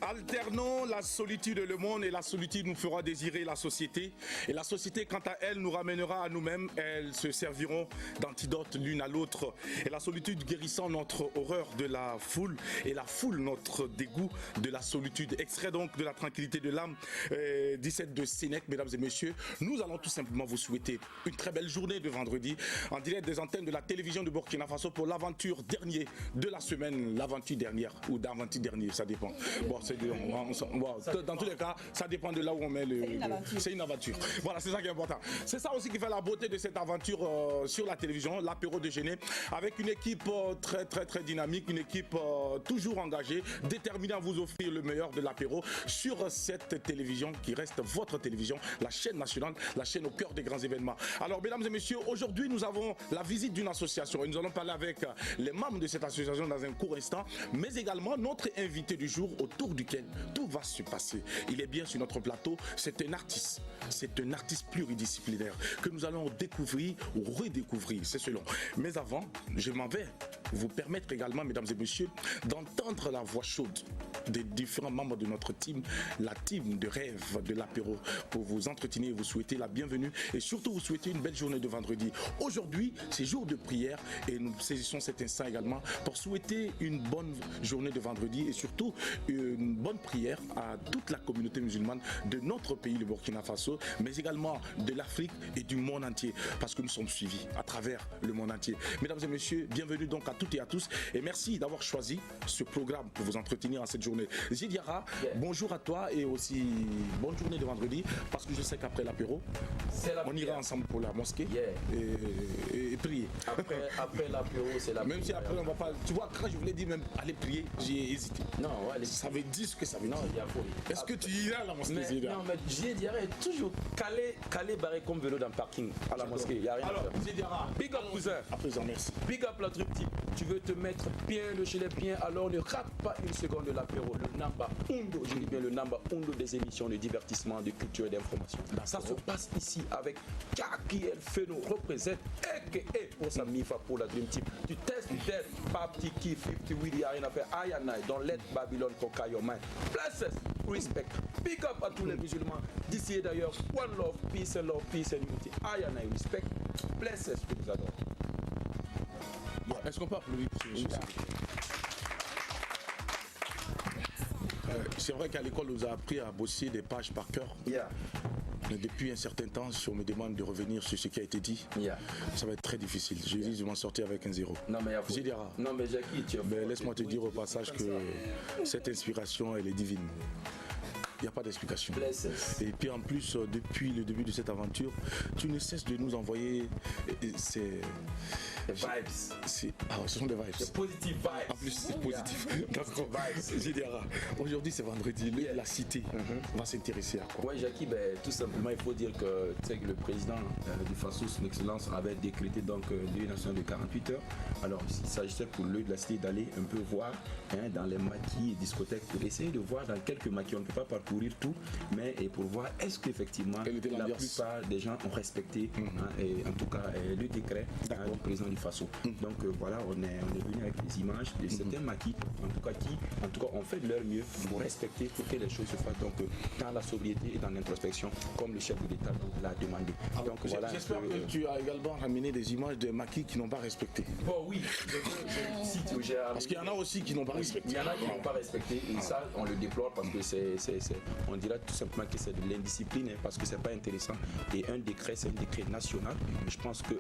Alternons la solitude et le monde, et la solitude nous fera désirer la société. Et la société, quant à elle, nous ramènera à nous-mêmes. Elles se serviront d'antidote l'une à l'autre. Et la solitude guérissant notre horreur de la foule, et la foule notre dégoût de la solitude. Extrait donc de La tranquillité de l'âme, 17 de Sénèque, mesdames et messieurs. Nous allons tout simplement vous souhaiter une très belle journée de vendredi, en direct des antennes de la télévision de Burkina Faso pour l'aventure dernière de la semaine, l'aventure dernière, ou d'aventure dernier, ça dépend. Bon, dans tous les cas, ça dépend de là où on met le... C'est une aventure. Voilà, c'est ça qui est important. C'est ça aussi qui fait la beauté de cette aventure sur la télévision, l'apéro déjeuner, avec une équipe très très très dynamique, une équipe toujours engagée, déterminée à vous offrir le meilleur de l'apéro sur cette télévision qui reste votre télévision, la chaîne nationale, la chaîne au cœur des grands événements. Alors, mesdames et messieurs, aujourd'hui nous avons la visite d'une association et nous allons parler avec les membres de cette association dans un court instant, mais également notre invité du jour autour duquel tout va se passer. Il est bien sur notre plateau, c'est un artiste pluridisciplinaire que nous allons découvrir ou redécouvrir, c'est selon. Mais avant, je m'en vais vous permettre également, mesdames et messieurs, d'entendre la voix chaude des différents membres de notre team, la team de rêve de l'apéro, pour vous entretenir et vous souhaiter la bienvenue et surtout vous souhaiter une belle journée de vendredi. Aujourd'hui, c'est jour de prière et nous saisissons cet instant également pour souhaiter une bonne journée de vendredi et surtout une bonne prière à toute la communauté musulmane de notre pays, le Burkina Faso, mais également de l'Afrique et du monde entier, parce que nous sommes suivis à travers le monde entier. Mesdames et messieurs, bienvenue donc à toutes et à tous et merci d'avoir choisi ce programme pour vous entretenir en cette journée. Zidiara, bonjour à toi et aussi bonne journée de vendredi, parce que je sais qu'après l'apéro, on ira ensemble pour la mosquée et prier. Après l'apéro, c'est la Même si après on va pas... Tu vois, quand je voulais dire même aller prier, j'ai hésité. Non, ouais, ça veut dire ce que ça veut dire. Non, il y a faux. Est-ce que tu iras à la mosquée, Zidiara? Non, mais Zidiara est toujours calé barré comme vélo dans le parking à la mosquée. Il n'y a rien à faire. Alors, Zidiara, big up cousin. À présent, merci. Big up la truc type. Tu veux te mettre bien, le gilet bien, alors ne rate pas une seconde de l'apéro. Le Namba Undo, je dis bien le Namba Undo des émissions de divertissement, de culture et d'information. Ça se passe ici avec Kaki El Feno, représente et pour sa mifa pour la Dream Team. Tu testes, pas petit kiff, 50 Willy, il n'y a rien à faire. Ayanai, don't let Babylon conquer your mind. Blessed, respect, big up à tous les musulmans d'ici et d'ailleurs. One love, peace and unity. Ayanai, respect, blessed, je vous adore. Est-ce qu'on peut applaudir c'est vrai qu'à l'école, on nous a appris à bosser des pages par cœur. Mais depuis un certain temps, si on me demande de revenir sur ce qui a été dit, ça va être très difficile. Je dis de m'en sortir avec un zéro. Non mais Jackie, laisse-moi te dire au passage que cette inspiration, elle est divine. Il n'y a pas d'explication. Et puis en plus, depuis le début de cette aventure, tu ne cesses de nous envoyer ces vibes. Ce sont des vibes. Des positive vibes. En plus, c'est positif. D'accord. Aujourd'hui, c'est vendredi. La cité va s'intéresser à quoi? Oui, Jackie, tout simplement, il faut dire que le président du Faso, son excellence, avait décrété donc deuil national de 48 heures. Alors, il s'agissait pour lui de la cité d'aller un peu voir dans les maquis et discothèques pour essayer de voir dans quelques maquis. On ne peut pas parcourir tout, mais pour voir est-ce qu'effectivement la plupart des gens ont respecté et en tout cas le décret du président du Faso. Donc voilà, on est venu avec des images de certains maquis, en tout cas ont fait de leur mieux pour respecter, pour que les choses se fassent donc dans la sobriété et dans l'introspection, comme le chef de l'État l'a demandé. Donc voilà. J'espère que tu as également ramené des images de maquis qui n'ont pas respecté. Bon oui, parce qu'il y en a aussi qui n'ont pas respecté. Il y en a qui n'ont pas respecté et ça on le déplore parce que on dira tout simplement que c'est de l'indiscipline parce que c'est pas intéressant. Et un décret, c'est un décret national. Je pense que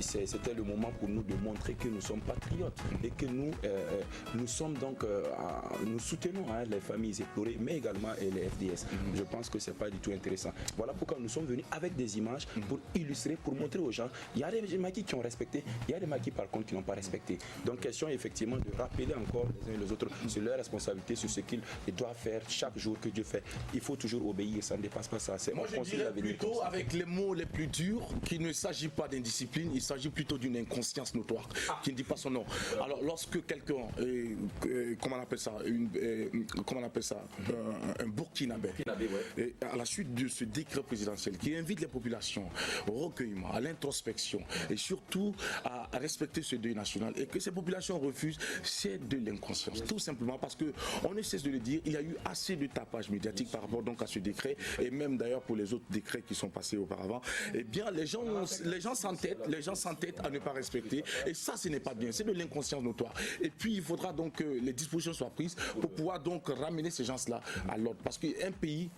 c'était le moment pour nous de montrer que nous sommes patriotes et que nous sommes donc nous soutenons les familles éplorées, mais également les FDS. Je pense que c'est pas du tout intéressant. Voilà pourquoi nous sommes venus avec des images pour illustrer, pour montrer aux gens. Il y a des maquis qui ont respecté, il y a des maquis par contre qui n'ont pas respecté. Donc question effectivement de rappeler encore les uns et les autres sur leur responsabilité, sur ce qu'ils doivent faire chaque jour que Dieu fait. Il faut toujours obéir, ça ne dépasse pas ça. Moi je dirais plutôt avec les mots les plus durs qu'il ne s'agit pas d'indiscipline, il s'agit plutôt plutôt d'une inconscience notoire, qui ne dit pas son nom. Alors lorsque quelqu'un, comment on appelle ça, un Burkinabé, et à la suite de ce décret présidentiel qui invite les populations au recueillement, à l'introspection et surtout à respecter ce deuil national, et que ces populations refusent, c'est de l'inconscience. Tout simplement parce que on ne cesse de le dire, il y a eu assez de tapage médiatique par rapport donc à ce décret, et même d'ailleurs pour les autres décrets qui sont passés auparavant. Eh bien, les gens s'entêtent à ne pas respecter, et ça, ce n'est pas bien. C'est de l'inconscience notoire. Et puis, il faudra donc que les dispositions soient prises pour pouvoir donc ramener ces gens-là à l'ordre, parce qu'un pays,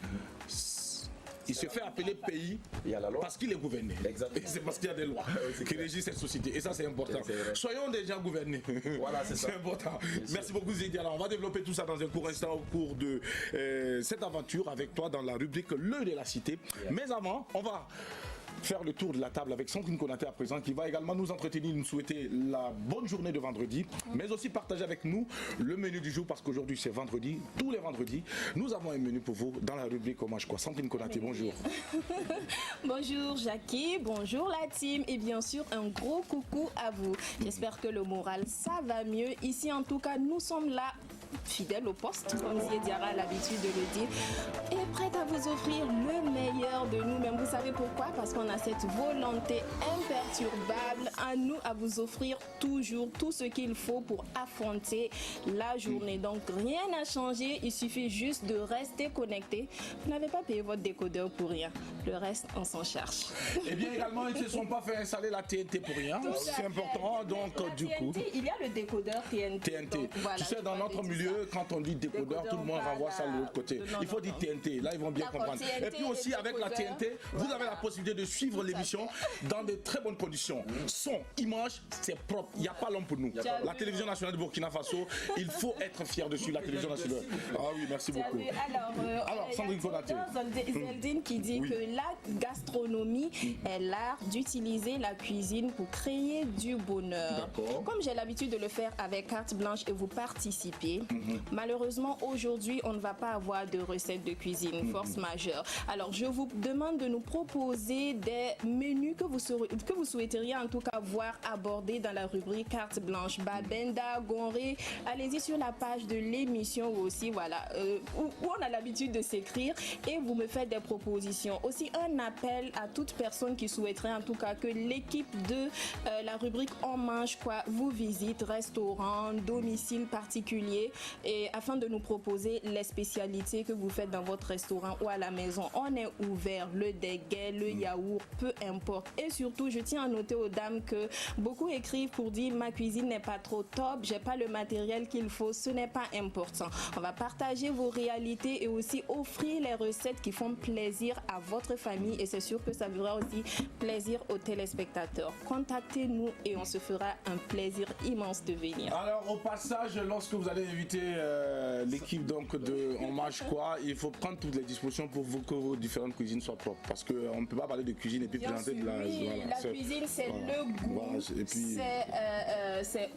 il se fait appeler pays parce qu'il est gouverné. Exactement. Et c'est parce qu'il y a des lois qui régissent cette société. Et ça, c'est important. Soyons déjà gouvernés. Voilà, c'est important. Merci beaucoup, Zedi. Alors, on va développer tout ça dans un court instant au cours de cette aventure avec toi dans la rubrique Le de la Cité. Mais avant, on va faire le tour de la table avec Sandrine Konaté à présent, qui va également nous entretenir, nous souhaiter la bonne journée de vendredi, mais aussi partager avec nous le menu du jour, parce qu'aujourd'hui c'est vendredi, tous les vendredis, nous avons un menu pour vous dans la rubrique Hommage quoi. Sandrine Konaté, bonjour. Bonjour Jackie, bonjour la team, et bien sûr un gros coucou à vous. J'espère que le moral ça va mieux. Ici en tout cas, nous sommes là, fidèles au poste, comme Diara a l'habitude de le dire, et prête à vous offrir le meilleur de nous-mêmes. Vous savez pourquoi? Parce qu'on a cette volonté imperturbable à nous, à vous offrir toujours tout ce qu'il faut pour affronter la journée. Donc rien n'a changé, il suffit juste de rester connecté. Vous n'avez pas payé votre décodeur pour rien, le reste on s'en charge. Et bien également, ils ne se sont pas fait installer la TNT pour rien, c'est important, donc du TNT, coup... il y a le décodeur TNT. Donc, voilà, tu sais, dans notre milieu, quand on dit décodeur, tout le monde renvoie ça de l'autre côté. Il faut dire TNT, là ils vont bien comprendre. TNT, et puis aussi avec la TNT, vous avez la possibilité de suivre l'émission dans de très bonnes conditions. Son, image, c'est propre, il n'y a pas l'homme pour nous. La télévision nationale de Burkina Faso, il faut être fier de suivre la télévision nationale. Ah oui, merci beaucoup. Alors Sandrine Konaté. Zeldine qui dit que la gastronomie est l'art d'utiliser la cuisine pour créer du bonheur. Comme j'ai l'habitude de le faire avec carte blanche et vous participez, malheureusement aujourd'hui on ne va pas avoir de recettes de cuisine, force majeure. Alors je vous demande de nous proposer des menus que vous souhaiteriez en tout cas voir abordés dans la rubrique carte blanche. Babenda, Gonré, allez-y sur la page de l'émission aussi, voilà, où on a l'habitude de s'écrire, et vous me faites des propositions. Aussi un appel à toute personne qui souhaiterait en tout cas que l'équipe de la rubrique On mange quoi vous visite, restaurant, domicile particulier, et afin de nous proposer les spécialités que vous faites dans votre restaurant ou à la maison. On est ouvert, le déguet, le yaourt, peu importe. Et surtout, je tiens à noter aux dames que beaucoup écrivent pour dire ma cuisine n'est pas trop top, j'ai pas le matériel qu'il faut. Ce n'est pas important. On va partager vos réalités et aussi offrir les recettes qui font plaisir à votre famille, et c'est sûr que ça fera aussi plaisir aux téléspectateurs. Contactez-nous et on se fera un plaisir immense de venir. Alors au passage, lorsque vous allez inviter l'équipe donc de On mange quoi, il faut prendre toutes les dispositions pour que vos différentes cuisines soient propres, parce qu'on ne peut pas parler de cuisine et puis présenter de la... Oui, voilà, la cuisine c'est le goût, voilà, et puis... c'est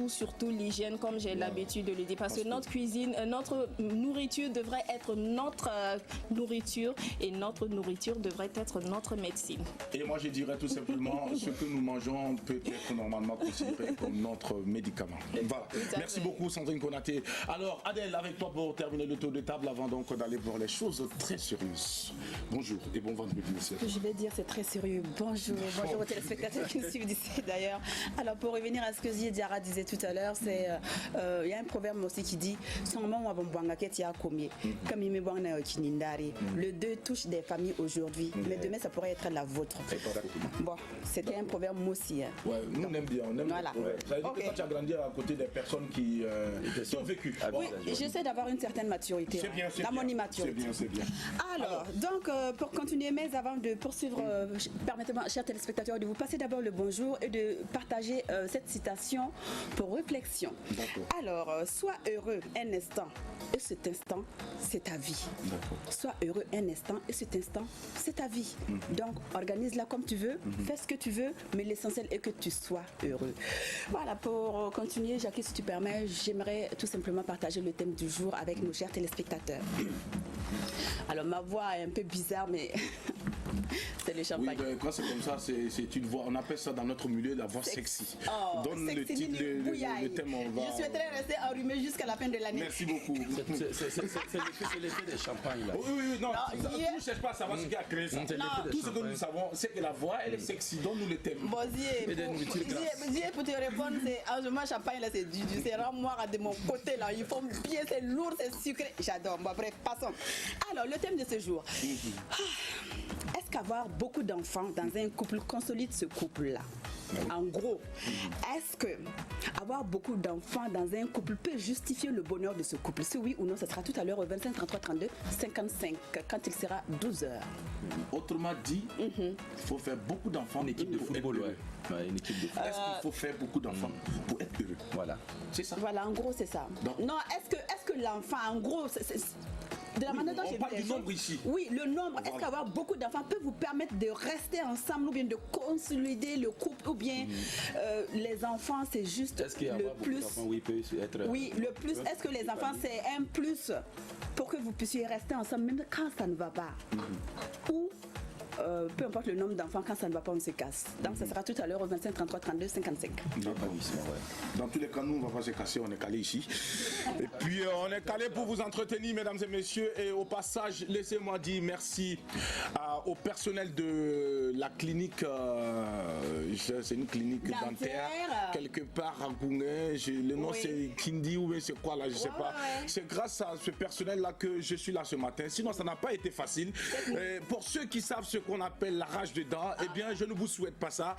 surtout l'hygiène, comme j'ai l'habitude de le dire, parce que notre cuisine, notre nourriture devrait être notre nourriture, et notre nourriture devrait être notre médecine. Et moi je dirais tout simplement, ce que nous mangeons peut être normalement considéré comme notre médicament. Voilà. Merci beaucoup Sandrine Konaté. Alors Adèle, avec toi pour terminer le tour de table avant donc d'aller voir les choses très sérieuses. Bonjour et bon vendredi. Ce que je vais dire c'est très sérieux. Bonjour aux téléspectateurs qui nous suivent d'ici d'ailleurs. Alors pour revenir à ce que Diara disait tout à l'heure, c'est il y a un proverbe aussi qui dit le 2 touche des familles aujourd'hui, mais demain ça pourrait être la vôtre. Bon, c'était un proverbe aussi. Hein. Ouais, nous on aime bien, on aime. Voilà. Ça veut dire que quand tu as grandi à côté des personnes qui ont vécu. Oui, j'essaie d'avoir une certaine maturité. C'est bien, c'est dans bien. Mon immaturité. C'est bien. Alors, donc pour continuer, mais avant de poursuivre, permettez-moi, chers téléspectateurs, de vous passer d'abord le bonjour et de partager cette citation pour réflexion. Alors, sois heureux un instant, et cet instant, c'est ta vie. Sois heureux un instant, et cet instant, c'est ta vie. Donc, organise-la comme tu veux, fais ce que tu veux, mais l'essentiel est que tu sois heureux. Voilà, pour continuer, Jackie, si tu permets, j'aimerais tout simplement partager le thème du jour avec nos chers téléspectateurs. Alors, ma voix est un peu bizarre, mais C'est le champagne. Oui, quand c'est comme ça, c'est une voix, on appelle ça dans notre milieu la voix sexy. Donne le sexy titre, le thème, on va... Je souhaiterais rester enrhumé jusqu'à la fin de l'année. Merci beaucoup. C'est l'effet des champagnes là. Oui, non, tu ne cherches pas à savoir ce qui a créé ça. Tout ce que nous savons, c'est que la voix, elle est sexy. Donne-nous le thème. Bon, pour te répondre, c'est en champagne là, c'est du c'est ramoire de mon côté là. Ils font bien, c'est lourd, c'est sucré. J'adore. Bon, bref, passons. Alors, le thème de ce jour. Est-ce qu'avoir beaucoup d'enfants dans un couple consolide ce couple-là? En gros, est-ce que avoir beaucoup d'enfants dans un couple peut justifier le bonheur de ce couple? Si oui ou non, ce sera tout à l'heure au 25 33 32 55 quand il sera 12h. Autrement dit, il faut faire beaucoup d'enfants. Une équipe de football, ouais. Une équipe de football. Est-ce qu'il faut faire beaucoup d'enfants pour être heureux? Voilà. C'est ça. Voilà, en gros, c'est ça. Non, est-ce que l'enfant, en gros, de la manière dont on parle du nombre ici. Oui, le nombre. Est-ce qu'avoir beaucoup d'enfants peut vous permettre de rester ensemble ou bien de consolider le couple ou bien les enfants, c'est juste le plus. Oui, peut être. Oui, le plus. Est-ce que les enfants, c'est un plus pour que vous puissiez rester ensemble même quand ça ne va pas? Ou peu importe le nombre d'enfants, quand ça ne va pas, on se casse. Donc, ça sera tout à l'heure au 25 33 32 55. Dans tous les cas, nous, on ne va pas se casser, on est calé ici. Et puis, on est calé pour vous entretenir, mesdames et messieurs. Et au passage, laissez-moi dire merci au personnel de la clinique. C'est une clinique dentaire, quelque part à Gounguin. Le nom, c'est Kindi ou c'est quoi là, je ne sais pas. C'est grâce à ce personnel-là que je suis là ce matin. Sinon, ça n'a pas été facile. Pour ceux qui savent ce qu'on appelle la rage de dents, eh bien, je ne vous souhaite pas ça.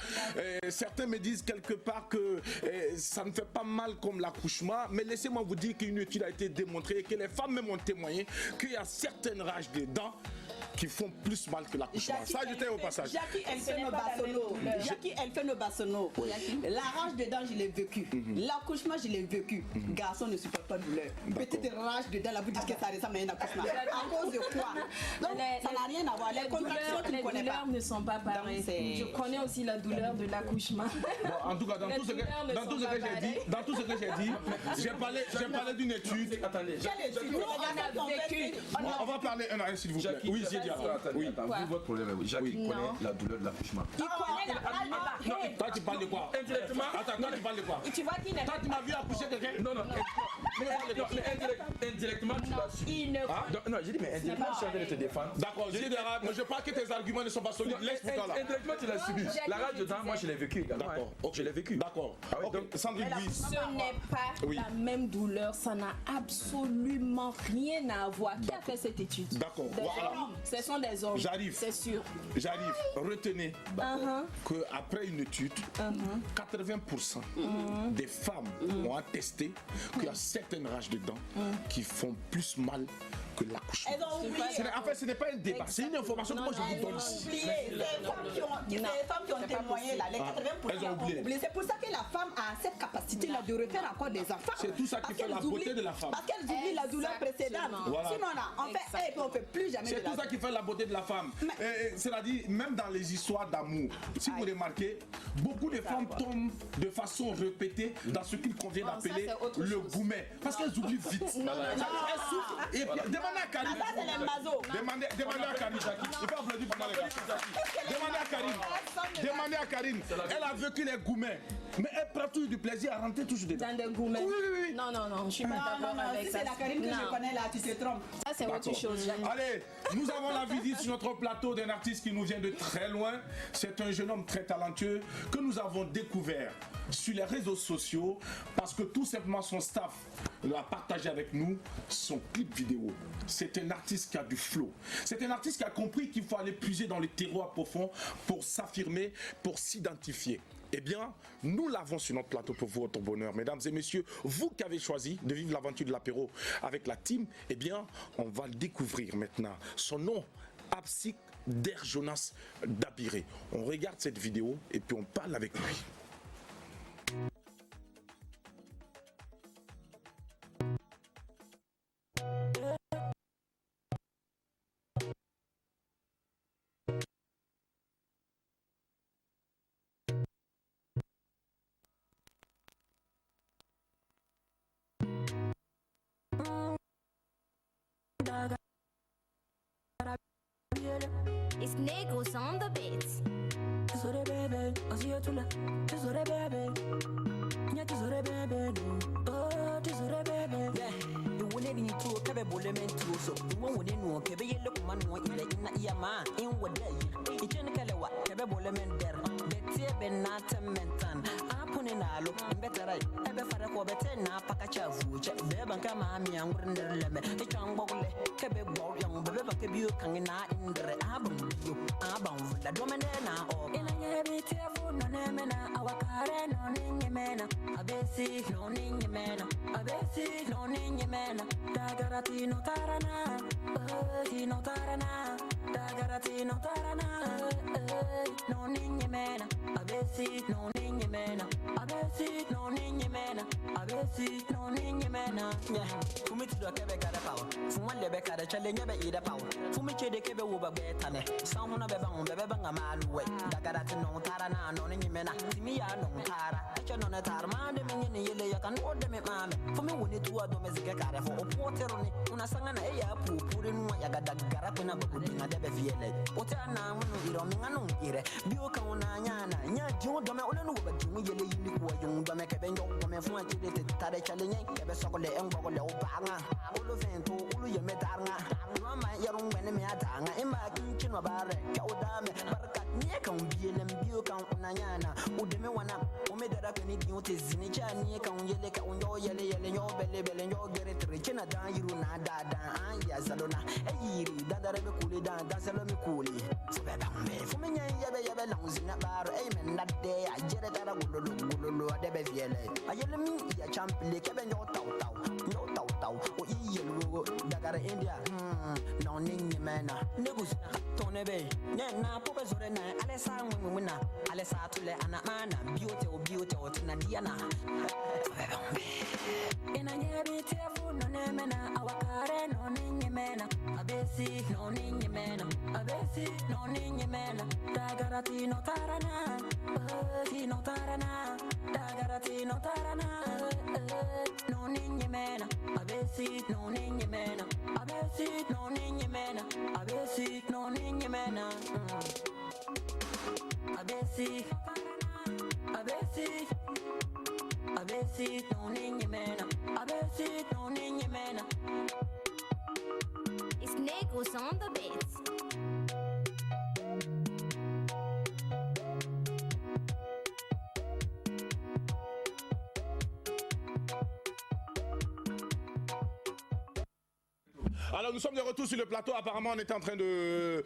Certains me disent quelque part que ça ne fait pas mal comme l'accouchement, mais laissez-moi vous dire qu'une étude a été démontrée et que les femmes même ont témoigné qu'il y a certaines rages de dents qui font plus mal que l'accouchement. Ça, j'étais au passage. Jackie Elfeno Bassono. La rage de dents, je l'ai vécu. L'accouchement, je l'ai vécu. Garçon ne supporte pas de douleur. Petite rage de dents, là, vous dites que ça ressemble à un accouchement. À cause de quoi? Donc, ça n'a rien à voir. Les contractions, tu ne connais pas. Les douleurs ne sont pas pareilles. Je connais aussi la douleur de l'accouchement. Bon, en tout cas, dans tout ce que j'ai dit, j'ai parlé d'une étude. Attendez. On va parler un à un, s'il vous plaît. Oui, j'ai dit. Oui, vous, votre problème, Jacques, il connaît la douleur de l'accouchement. Il connaît la Toi, tu parles de quoi? Indirectement. Attends, toi, tu parles de quoi? Tu vois qu'il n'est Toi, tu m'as vu accoucher quelqu'un? Non. Mais indirectement, tu l'as su. Non, j'ai dit, mais indirectement, je suis en train de te défendre. D'accord, je parle que tes arguments ne sont pas solides. Laisse-moi là. Indirectement, tu l'as subi. La rage de dents, moi, je l'ai vécu également. D'accord, je l'ai vécu. D'accord. Donc, Sandrine, oui. Ce n'est pas la même douleur, ça n'a absolument rien à voir. Qui a fait cette étude? D'accord, Des voilà. hommes. Ce sont des hommes. J'arrive. C'est sûr. J'arrive. Retenez qu'après une étude, 80% des femmes ont attesté qu'il y a certaines rages de dents qui font plus mal que l'accouchement. Elles ont oublié. En fait, ce n'est pas un débat, c'est une information que moi je vous donne ici. Les femmes qui ont témoigné, là, les 80% Elles ont oublié. C'est pour ça que la femme a cette capacité-là de refaire encore des enfants. C'est tout ça qui fait la beauté de la femme. Parce qu'elles oublient la douleur précédente. Voilà. Sinon, là, on fait, et puis on fait plus jamais de C'est la tout ça qui fait la beauté de la femme. C'est-à-dire, même dans les histoires d'amour, si vous remarquez, beaucoup de femmes tombent de façon répétée dans ce qu'il convient d'appeler le goumet. Parce qu'elles oublient vite. Elles souffrent. Et puis, demandez à Karim. Ça, c'est les mazos. Demandez à Karim. Il faut applaudir pendant les gars. Demandez à Karim. Elle a vécu les goumets. Mais elle prend toujours du plaisir à rentrer toujours dedans. Dans des gourmets. Oui. Non, je suis pas d'accord avec Si ça. c'est la Karim que je connais là, tu te trompes. Ça, c'est autre chose. Allez, nous avons la visite sur notre plateau d'un artiste qui nous vient de très loin. C'est un jeune homme très talentueux que nous avons découvert sur les réseaux sociaux parce que tout simplement son staff a partagé avec nous son clip vidéo. C'est un artiste qui a du flow. C'est un artiste qui a compris qu'il faut aller puiser dans les terroirs profonds pour s'affirmer, pour s'identifier. Eh bien, nous l'avons sur notre plateau pour votre bonheur. Mesdames et messieurs, vous qui avez choisi de vivre l'aventure de l'apéro avec la team, eh bien, on va le découvrir maintenant. Son nom, Absik Der Jonas Dabiré. On regarde cette vidéo et puis on parle avec lui. It's Negros on the beats. Tesore bebe, osiyo tula. Tesore bebe, nya tesore bebe, oh tesore bebe. Yeah, you wouldn't need to kebe bolemen to so. You wouldn't know kebe yellow man no ile ina iyama in what day. Ichen kalewa kebe bolemen der. Betie benata mentan. Apune nalo better ebe fara ko bete na pakacha vuche. Beba kama mi angurn der leme. Ichan bogule kebe bol yang bebe bakebio kangina indre abun yo abang la domene na o. Be careful, no nemena, awakare no ningemena, abesi no ningemena, abesi no ningemena, dagarati no tarana, no tarana, dagarati no tarana, no ningemena, abesi no ningemena, abesi no ningemena, abesi no ningemena. Yeah, fumi to the kebe kada power, fuma lebe kada challenge be ida power, fumi chede kebe uba betane, sound na beba banga maluwe, dagarati no tarana no nimena timi ya no tara echo no tar ma de menye yele ya kan ode me mame for me woni tuwa do mezike kare for opotero ni una sanga na e ya pupure nu ya gadagara pena bagudi na de be viele ota na mu iro mi nganu ire bi o kan na nya jiwo do me ole no ba jiwo yele yini ko yun do me ke be nyo do me fu ati de tare challenge ke be sokole en bogole o banga ulu vento ulu ye me darnga no ma yarun wene me adanga e ma kin no bare ka o da me barka ni kan biele mbio kan unanyana udeme wana umedara kweni diote zini chani kan yele ka unyo yele nyo bele nyo gere trechena dan yiru na dada an ya salona eyiri dadare be kule dan salo mi kule fube bambe fume nya yebe langzina baro ey men na de ajere dara gulolo de be viele ayele mi ya chample ke be nyo taw o iyelo dagara india no ningi mena negus tonebe na pobe zore na alesa wina alesa tule ana mana beauty o tina diana ina nyebi tefu no nemena awakare no ningi mena abesi no ningi mena dagarati no tarana dagarati no tarana no ningi mena abesi no ningi mena abesi no ningi mena abesi no ningi mena abesi no ningi mena abesi no ningi mena. It's Negros on the beats. Alors nous sommes de retour sur le plateau. Apparemment on est en train de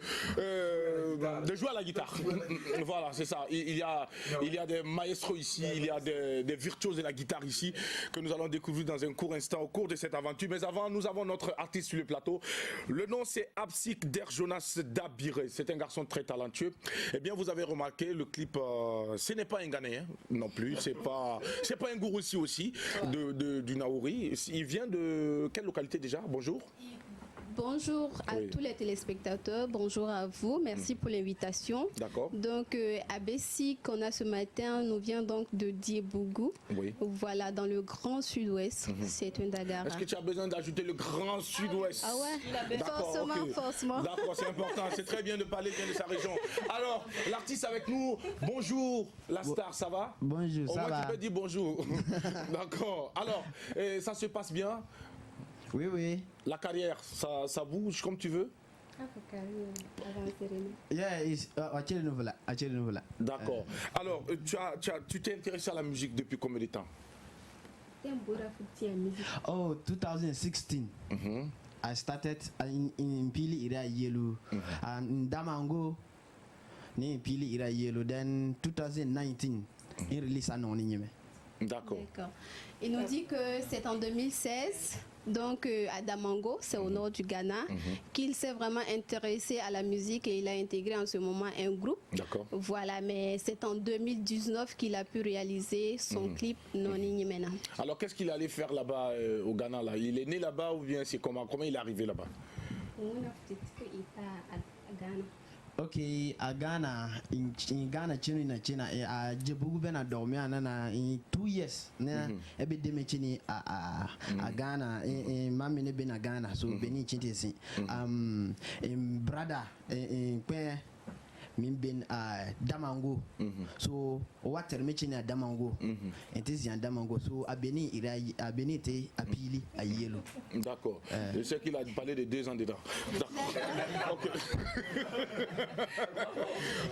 jouer à la guitare. Voilà, c'est ça. Il y a des maestros ici, il y a des virtuoses de la guitare ici que nous allons découvrir dans un court instant au cours de cette aventure. Mais avant, nous avons notre artiste sur le plateau. Le nom c'est Absik Der Jonas Dabire. C'est un garçon très talentueux. Eh bien vous avez remarqué le clip, ce n'est pas un Ghanéen non plus. C'est pas un Gouroussi aussi du Naouri. Il vient de quelle localité déjà? Bonjour. Bonjour à tous les téléspectateurs, bonjour à vous, merci pour l'invitation. D'accord. Donc Abessi qu'on a ce matin nous vient donc de Diebougou, voilà dans le Grand Sud-Ouest, c'est un Dagara. Est-ce que tu as besoin d'ajouter le Grand Sud-Ouest? Ah ouais, forcément. D'accord, c'est important, c'est très bien de parler bien de sa région. Alors, l'artiste avec nous, bonjour, la star, ça va? Bonjour, ça va. Au moins tu peux dire bonjour. D'accord, alors, ça se passe bien? Oui. La carrière, ça bouge comme tu veux? D'accord. Alors, tu t'es intéressé à la musique depuis combien de temps? Oh, 2016. I started in Pili Ira Yellow and Damango in Pili Ira Yellow. Then 2019, il release un anonyme. D'accord. Il nous dit que c'est en 2016, donc à Damango, c'est au nord du Ghana, qu'il s'est vraiment intéressé à la musique et il a intégré en ce moment un groupe. D'accord. Voilà, mais c'est en 2019 qu'il a pu réaliser son clip Noni Nyemena. Alors qu'est-ce qu'il allait faire là-bas au Ghana là? Il est né là-bas ou bien c'est comment il est arrivé là-bas? Okay, a Ghana, in Ghana, China, a Jebugu Bena Dormiana in 2 years. Every day, Chini, a Ghana, in Mammy Bena Ghana, so Beni Chintesi. In brother, in Pay. Min ben Damango, so what mention a Damango, it is yan Damango, so a Beni ira a Benite a Pili a yellow. D'accord. Je sais qu'il a parlé de 2 ans dedans. D'accord.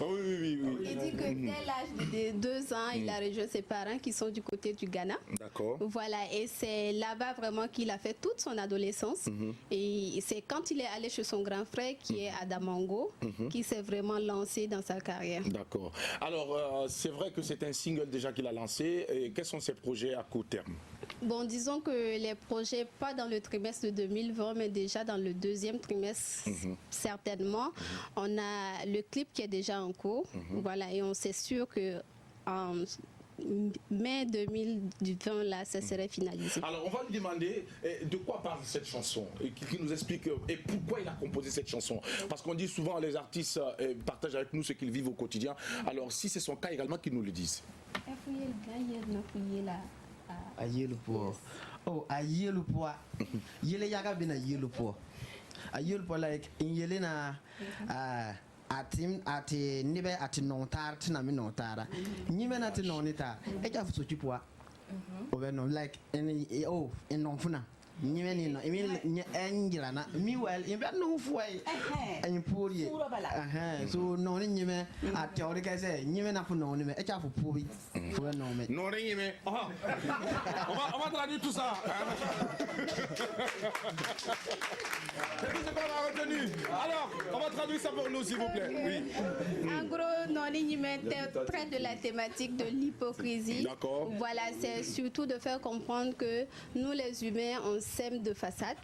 Oui. Il dit que dès l'âge de 2 ans, il a rejoint ses parents qui sont du côté du Ghana. D'accord. Voilà, et c'est là-bas vraiment qu'il a fait toute son adolescence. Et c'est quand il est allé chez son grand frère qui est à Damango qu'il s'est vraiment lancé dans sa carrière. D'accord. Alors, c'est vrai que c'est un single déjà qu'il a lancé. Et quels sont ses projets à court terme? Bon, disons que les projets, pas dans le trimestre de 2020, mais déjà dans le 2e trimestre, certainement. On a le clip qui est déjà en cours. Voilà, et on s'est sûr que en mai 2020, là, ça serait finalisé. Alors, on va lui demander de quoi parle cette chanson et qui nous explique et pourquoi il a composé cette chanson. Parce qu'on dit souvent les artistes partagent avec nous ce qu'ils vivent au quotidien. Alors, si c'est son cas également, qu'ils nous le disent. Oh, a yellow poa. Yele yaga been a yellow poa. A yellow poa like in Yelena. Atim ati nibe ati nontar tina mi nontara nyime na ti nonita e ja fuso chipwa over no like in nonfuna nyime ni no emi engira na mi well in be no fuai en pori so no ni nyime ati ori ka se nyime na fu no ni me e ja fu pobi fu no me non nyime on va traduire tout ça. C'est tout ce qu'on a retenu. Alors, on va traduire ça pour nous, s'il vous plaît. Oui. En gros, Noni Nyime traite de la thématique de l'hypocrisie. D'accord. Voilà, c'est surtout de faire comprendre que nous, les humains, on s'aime de façade.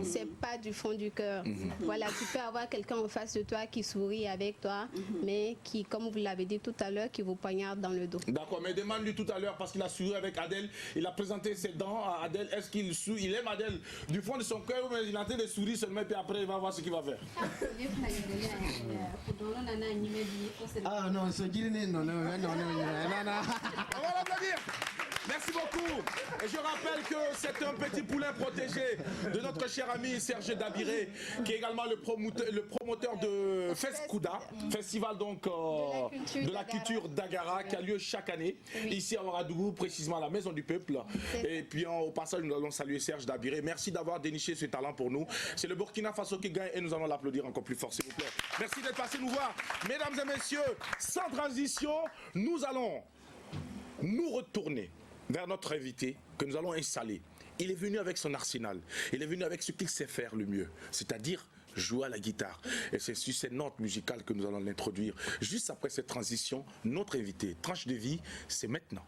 C'est pas du fond du cœur. Voilà, tu peux avoir quelqu'un en face de toi qui sourit avec toi, mais qui, comme vous l'avez dit tout à l'heure, qui vous poignarde dans le dos. D'accord, mais demande-lui tout à l'heure, parce qu'il a souri avec Adèle, il a présenté ses dents à Adèle. Est-ce qu'il sourit? Il aime Adèle du fond de son cœur, mais il a en train de sourire seulement, puis après il va voir ce qu'il va faire. Ah non, ce qui n'est non. On va l'applaudir. Merci beaucoup. Et je rappelle que c'est un petit poulain protégé de notre cher ami Serge Dabiré, qui est également le promoteur de Fescouda, festival donc de la culture d'Agara, qui a lieu chaque année, ici à Ouagadougou, précisément à la Maison du Peuple. Et puis au passage, nous allons saluer Serge Dabiré. Merci d'avoir déniché ce talent pour nous. C'est le Burkina Faso qui gagne et nous allons l'applaudir encore plus fort, s'il vous plaît. Merci d'être passé nous voir. Mesdames et messieurs, sans transition, nous allons nous retourner vers notre invité que nous allons installer. Il est venu avec son arsenal. Il est venu avec ce qu'il sait faire le mieux, c'est-à-dire jouer à la guitare. Et c'est sur ces notes musicales que nous allons l'introduire. Juste après cette transition, notre invité, Tranche de vie, c'est maintenant.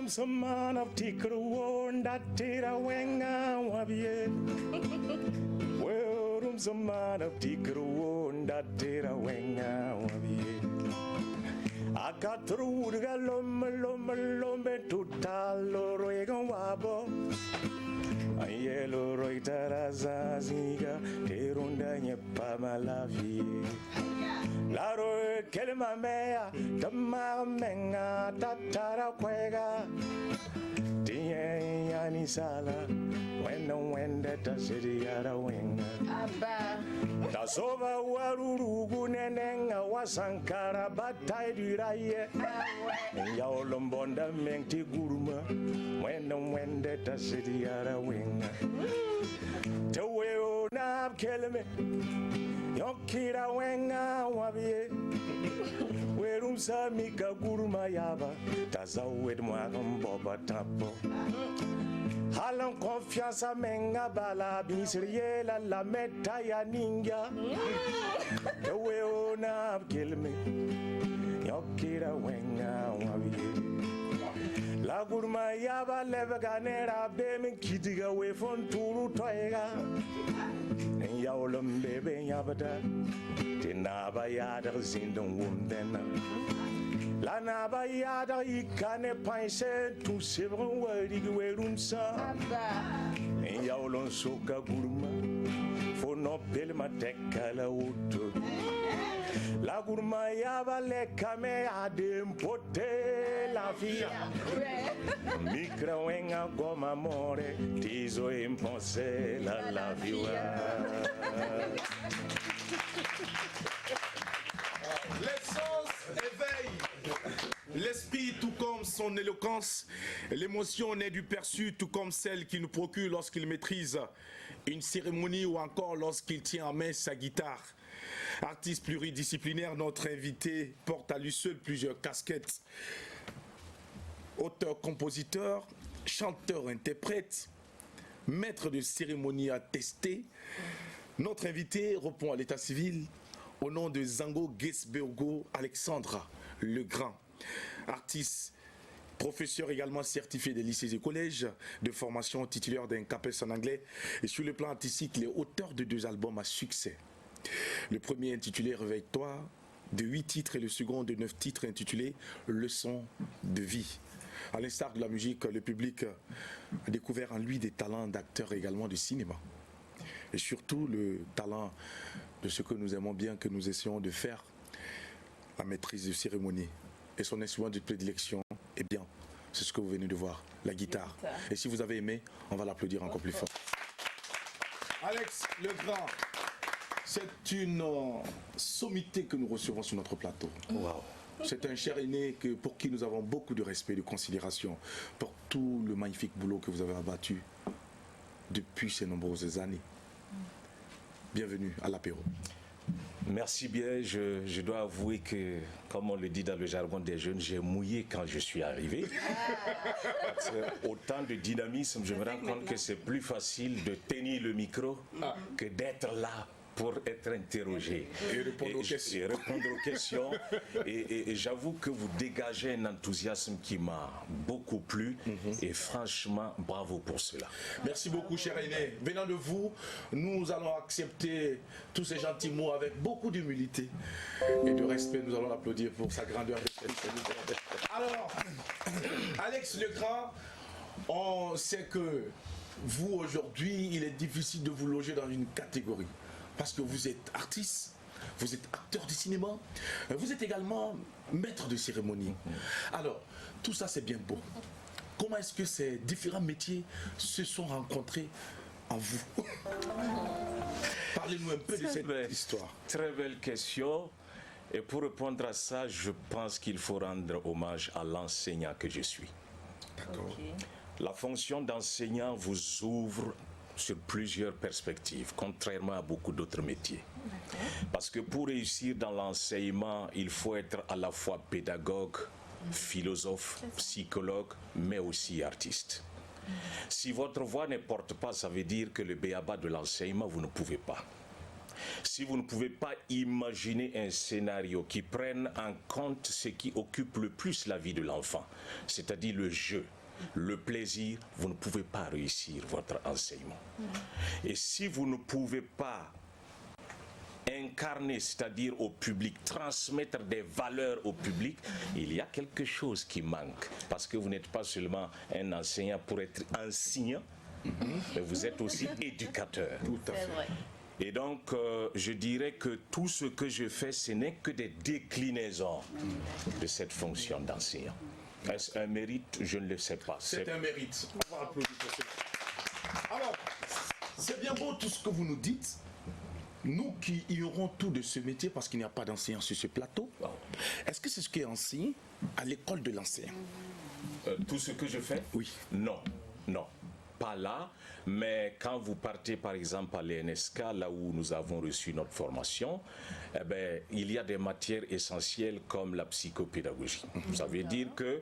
Samana tikru wonda tira wenga wabie. Werum samana tikru wonda tira wenga wabie. Akatru urga lombe tutalo roegan wabo. Ayelo roitara zaziga terunda nyepa malavi. Laro kelma mea tamma menga tatara kwega. Tiye yani sala wende ta siri yara wenga. Abba. Tasova warurugu nenenga wasankara batai diraye. Ya olombonda mengti guruma wende ta siri yara wenga. Teweo na kelme yonkira wenga wabie werum samika gurma yaba tazawed mwagam boba tapo halan confiance menga bala bisriye la meta ya ninja we ona kelme yonkira wenga wabie la gurma yaba leveganera bem kidiga we fon turu toyga en yaulum bebe yabada tinaba yada zindon wumdena la naba yada ikane paise tu sebron wadi werumsa en yaulon soka gurma fo no pelma tekala uto la gurma yaba le kame adem pote la via micra wenga goma more tizo imponse la via. L'essence éveille l'esprit tout comme son éloquence. L'émotion naît du perçu tout comme celle qu'il nous procure lorsqu'il maîtrise une cérémonie ou encore lorsqu'il tient en main sa guitare. Artiste pluridisciplinaire, notre invité porte à lui seul plusieurs casquettes. Auteur-compositeur, chanteur-interprète, maître de cérémonie attesté. Notre invité répond à l'état civil au nom de Zango Gesbergo Alexandra Legrand. Artiste, professeur également certifié des lycées et collèges de formation, titulaire d'un CAPES en anglais. Et sur le plan artistique, il est auteur de 2 albums à succès. Le premier intitulé Réveille-toi, de 8 titres, et le second de 9 titres intitulé Leçon de vie. À l'instar de la musique, le public a découvert en lui des talents d'acteur et également de cinéma. Et surtout le talent de ce que nous aimons bien, que nous essayons de faire, la maîtrise de cérémonie. Et son instrument de prédilection, eh bien, c'est ce que vous venez de voir, la guitare. Et si vous avez aimé, on va l'applaudir encore plus fort. Alex Legrand, c'est une sommité que nous recevons sur notre plateau. Wow. C'est un cher aîné pour qui nous avons beaucoup de respect et de considération pour tout le magnifique boulot que vous avez abattu depuis ces nombreuses années. Bienvenue à l'apéro. Merci bien. Je dois avouer que, comme on le dit dans le jargon des jeunes, j'ai mouillé quand je suis arrivé. Parce que, autant de dynamisme, je me rends compte que c'est plus facile de tenir le micro que d'être là pour être interrogé et répondre aux questions. Et j'avoue que vous dégagez un enthousiasme qui m'a beaucoup plu. Et franchement, bravo pour cela. Merci beaucoup, cher aîné. Venant de vous, nous allons accepter tous ces gentils mots avec beaucoup d'humilité et de respect. Nous allons l'applaudir pour sa grandeur. Alors, Alex Legrand, on sait que vous, aujourd'hui, il est difficile de vous loger dans une catégorie. Parce que vous êtes artiste, vous êtes acteur de cinéma, vous êtes également maître de cérémonie. Alors, tout ça c'est bien beau. Comment est-ce que ces différents métiers se sont rencontrés en vous? Parlez-nous un peu de cette histoire. Très belle question. Et pour répondre à ça, je pense qu'il faut rendre hommage à l'enseignant que je suis. D'accord. Okay. La fonction d'enseignant vous ouvre sur plusieurs perspectives, contrairement à beaucoup d'autres métiers. Parce que pour réussir dans l'enseignement, il faut être à la fois pédagogue, philosophe, psychologue, mais aussi artiste. Si votre voix ne porte pas, ça veut dire que le b.a.-ba de l'enseignement, vous ne pouvez pas. Si vous ne pouvez pas imaginer un scénario qui prenne en compte ce qui occupe le plus la vie de l'enfant, c'est-à-dire le jeu, le plaisir, vous ne pouvez pas réussir votre enseignement. Et si vous ne pouvez pas incarner, c'est-à-dire au public, transmettre des valeurs au public, il y a quelque chose qui manque. Parce que vous n'êtes pas seulement un enseignant pour être enseignant, mais vous êtes aussi éducateur. Tout à fait. Et donc, je dirais que tout ce que je fais, ce n'est que des déclinaisons de cette fonction d'enseignant. Est-ce un mérite? Je ne le sais pas. C'est un mérite. On va applaudir pour cela. Alors, c'est bien beau tout ce que vous nous dites. Nous qui ignorons tout de ce métier parce qu'il n'y a pas d'enseignant sur ce plateau, est-ce que c'est ce qui est enseigné à l'école de l'enseignant? Tout ce que je fais? Oui. Non, non. pas là, mais quand vous partez par exemple à l'ENSK, là où nous avons reçu notre formation, eh ben, il y a des matières essentielles comme la psychopédagogie. Ça veut dire que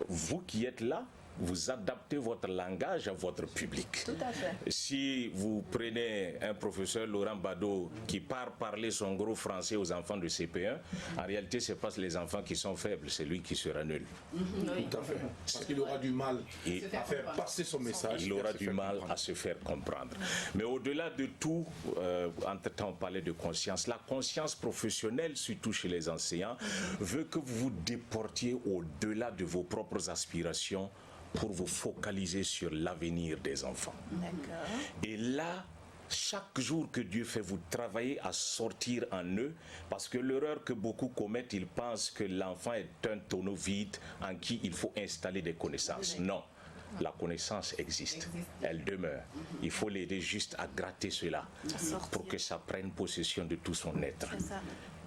vous qui êtes là, vous adaptez votre langage à votre public. Tout à fait. Si vous prenez un professeur Laurent Bado qui part parler son gros français aux enfants de CP1, en réalité, ce n'est pas les enfants qui sont faibles, c'est lui qui sera nul. Tout à fait. Parce qu'il aura du mal à faire passer son message. Il aura du mal à se faire comprendre. Mais au-delà de tout, entre-temps, on parlait de conscience. La conscience professionnelle, surtout chez les enseignants, veut que vous vous déportiez au-delà de vos propres aspirations pour vous focaliser sur l'avenir des enfants. D'accord. Et là, chaque jour que Dieu fait, vous travaillez à sortir en eux, parce que l'erreur que beaucoup commettent, ils pensent que l'enfant est un tonneau vide en qui il faut installer des connaissances. Non, la connaissance existe, elle demeure. Il faut l'aider juste à gratter cela pour que ça prenne possession de tout son être.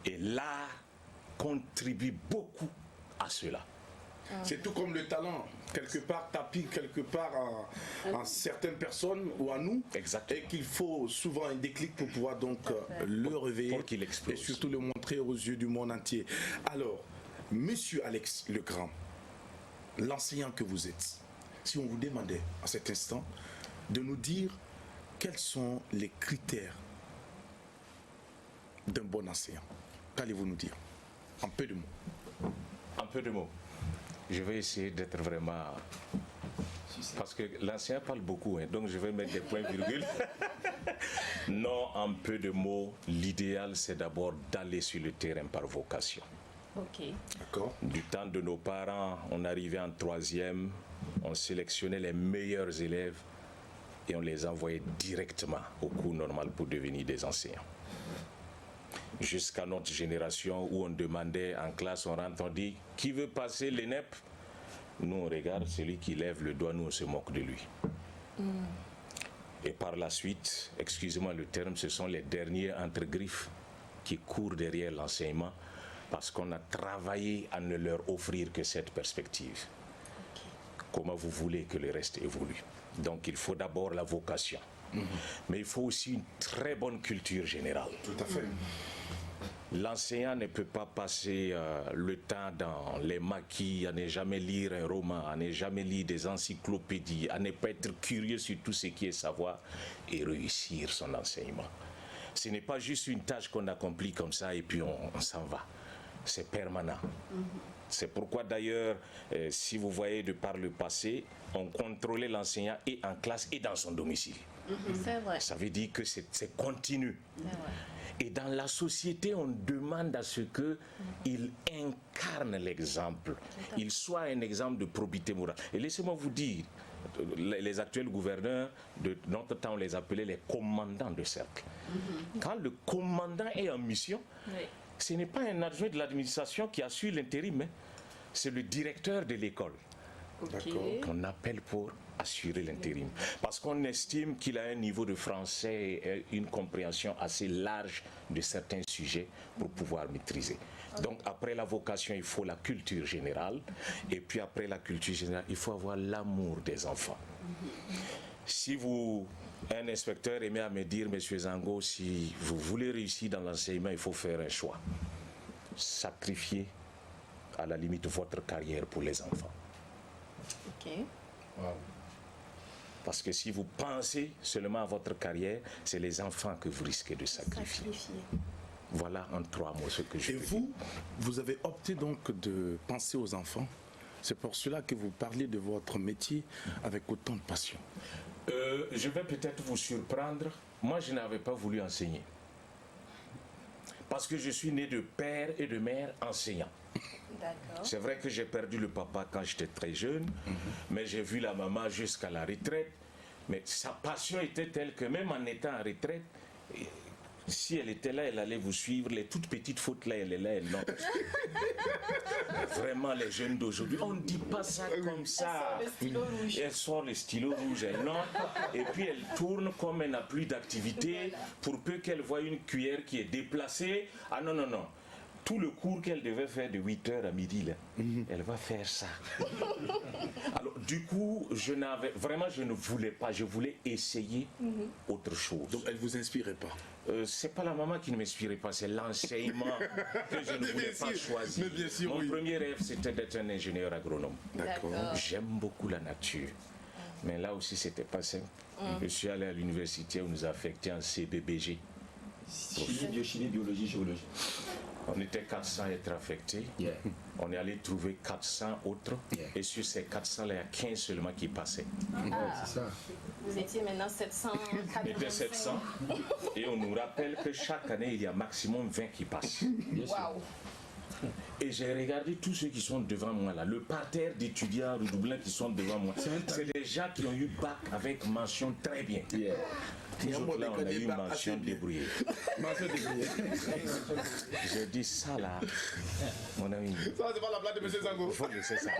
Et l'art contribue beaucoup à cela. C'est tout comme le talent, quelque part tapis, quelque part en certaines personnes ou à nous. Exactement. Et qu'il faut souvent un déclic pour pouvoir donc le réveiller pour qu'il explose. Et surtout le montrer aux yeux du monde entier. Alors, Monsieur Alex Legrand, l'enseignant que vous êtes, si on vous demandait à cet instant de nous dire quels sont les critères d'un bon enseignant, qu'allez-vous nous dire? En peu de mots. En peu de mots. Je vais essayer d'être vraiment... Parce que l'enseignant parle beaucoup, donc je vais mettre des points-virgules. Non, en peu de mots, l'idéal, c'est d'abord d'aller sur le terrain par vocation. Ok. D'accord. Du temps de nos parents, on arrivait en 3e, on sélectionnait les meilleurs élèves et on les envoyait directement au cours normal pour devenir des enseignants. Jusqu'à notre génération où on demandait en classe, on rentre, on dit « Qui veut passer l'ENEP ?» Nous, on regarde, celui qui lève le doigt, nous, on se moque de lui. Et par la suite, excusez-moi le terme, ce sont les derniers entre griffes qui courent derrière l'enseignement parce qu'on a travaillé à ne leur offrir que cette perspective. Comment vous voulez que le reste évolue? Donc, il faut d'abord la vocation. Mais il faut aussi une très bonne culture générale. Tout à fait. L'enseignant ne peut pas passer le temps dans les maquis, à ne jamais lire un roman, à ne jamais lire des encyclopédies, à ne pas être curieux sur tout ce qui est savoir et réussir son enseignement. Ce n'est pas juste une tâche qu'on accomplit comme ça et puis on s'en va. C'est permanent. C'est pourquoi d'ailleurs, si vous voyez de par le passé, on contrôlait l'enseignant et en classe et dans son domicile. C'est vrai. Ça veut dire que c'est continu. Et dans la société, on demande à ce qu'il incarne l'exemple. Il soit un exemple de probité morale. Et laissez-moi vous dire, les actuels gouverneurs de notre temps, on les appelait les commandants de cercle. Quand le commandant est en mission, ce n'est pas un adjoint de l'administration qui assure l'intérim, c'est le directeur de l'école qu'on appelle pour assurer l'intérim. Parce qu'on estime qu'il a un niveau de français et une compréhension assez large de certains sujets pour pouvoir maîtriser. Donc après la vocation, il faut la culture générale. Et puis après la culture générale, il faut avoir l'amour des enfants. Si un inspecteur aimait à me dire, Monsieur Zango, si vous voulez réussir dans l'enseignement, il faut faire un choix. Sacrifier à la limite votre carrière pour les enfants. Ok. Wow. Parce que si vous pensez seulement à votre carrière, c'est les enfants que vous risquez de sacrifier. Voilà en 3 mots ce que je veux dire. Et vous avez opté donc de penser aux enfants. C'est pour cela que vous parlez de votre métier avec autant de passion. Je vais peut-être vous surprendre. Moi, je n'avais pas voulu enseigner. Parce que je suis né de père et de mère enseignants. C'est vrai que j'ai perdu le papa quand j'étais très jeune, mais j'ai vu la maman jusqu'à la retraite. Mais sa passion était telle que même en étant en retraite, si elle était là, elle allait vous suivre. Les toutes petites fautes là, elle est là, elle note. Vraiment, les jeunes d'aujourd'hui, on ne dit pas ça comme ça. Elle sort le stylo rouge, elle note, et puis elle tourne comme elle n'a plus d'activité, pour peu qu'elle voie une cuillère qui est déplacée. Ah non, non, non. tout le cours qu'elle devait faire de 8h à midi, là, elle va faire ça. Alors, du coup, je ne voulais pas, je voulais essayer autre chose. Donc, elle ne vous inspirait pas? C'est pas la maman qui ne m'inspirait pas, c'est l'enseignement que je ne voulais pas choisir. Mais bien sûr, Mon premier rêve, c'était d'être un ingénieur agronome. D'accord. J'aime beaucoup la nature. Mais là aussi, c'était pas simple. Je suis allé à l'université, on nous a affectés en CBBG. Chimie, biologie, géologie. On était 400 à être affectés. Yeah. On est allé trouver 400 autres. Yeah. Et sur ces 400, il y a 15 seulement qui passaient. C'est ça. Vous étiez maintenant 700. On était 700. Et on nous rappelle que chaque année, il y a maximum 20 qui passent. Waouh. Et j'ai regardé tous ceux qui sont devant moi là, le parterre d'étudiants redoublant qui sont devant moi. C'est des gens qui ont eu bac avec mention très bien. Yeah. Nous autres, là, on a eu mention débrouillée. Mention débrouillée. J'ai dit ça là, mon ami. Ça, c'est pas la blague de M. Zango. Il faut laisser ça.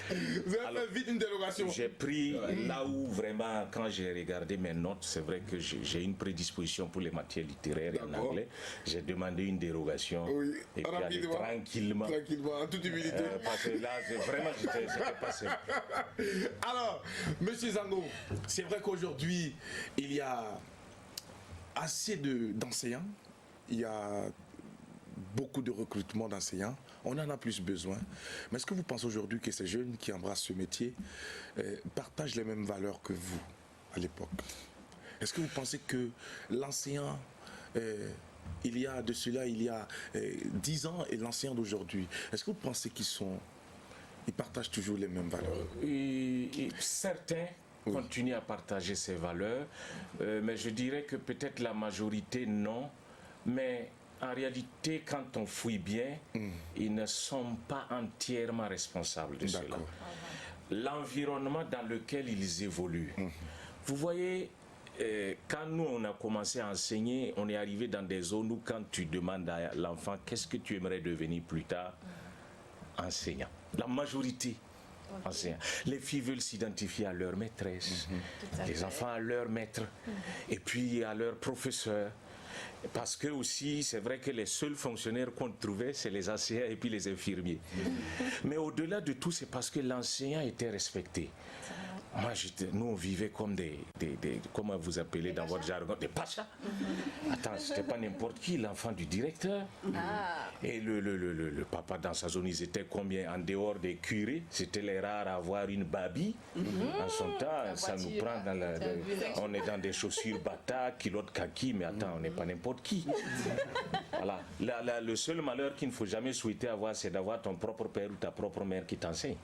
Vous avez fait vite une dérogation. J'ai pris là où vraiment, quand j'ai regardé mes notes, c'est vrai que j'ai une prédisposition pour les matières littéraires et en anglais. J'ai demandé une dérogation. Oui, et puis aller tranquillement. Tranquillement, en toute humilité. Parce que là, vraiment, c'était pas simple. Alors, M. Zango, c'est vrai qu'aujourd'hui, il y a assez d'enseignants, il y a beaucoup de recrutement d'enseignants, on en a plus besoin. Mais est-ce que vous pensez aujourd'hui que ces jeunes qui embrassent ce métier partagent les mêmes valeurs que vous à l'époque? Est-ce que vous pensez que l'enseignant, il y a 10 ans et l'enseignant d'aujourd'hui, est-ce que vous pensez qu'ils partagent toujours les mêmes valeurs? Certains continuent à partager ces valeurs, mais je dirais que peut-être la majorité non, mais en réalité, quand on fouille bien, ils ne sont pas entièrement responsables de cela. L'environnement dans lequel ils évoluent. Vous voyez, quand nous, on a commencé à enseigner, on est arrivé dans des zones où quand tu demandes à l'enfant qu'est-ce que tu aimerais devenir plus tard, enseignant. La majorité. Enseignant. Les filles veulent s'identifier à leur maîtresse, les enfants à leur maître, et puis à leur professeur. Parce que aussi, c'est vrai que les seuls fonctionnaires qu'on trouvait, c'est les enseignants et puis les infirmiers. Mais au-delà de tout, c'est parce que l'enseignant était respecté. Moi, nous, on vivait comme comment vous appelez dans votre jargon, des pachas. Attends, c'était pas n'importe qui, l'enfant du directeur. Et le papa dans sa zone, ils étaient combien? En dehors des curés, c'était les rares à avoir une babie. En son temps, ça nous prend dans on est dans des chaussures bata, culottes kaki, mais attends, on n'est pas n'importe qui. Voilà. Le seul malheur qu'il ne faut jamais souhaiter avoir, c'est d'avoir ton propre père ou ta propre mère qui t'enseigne.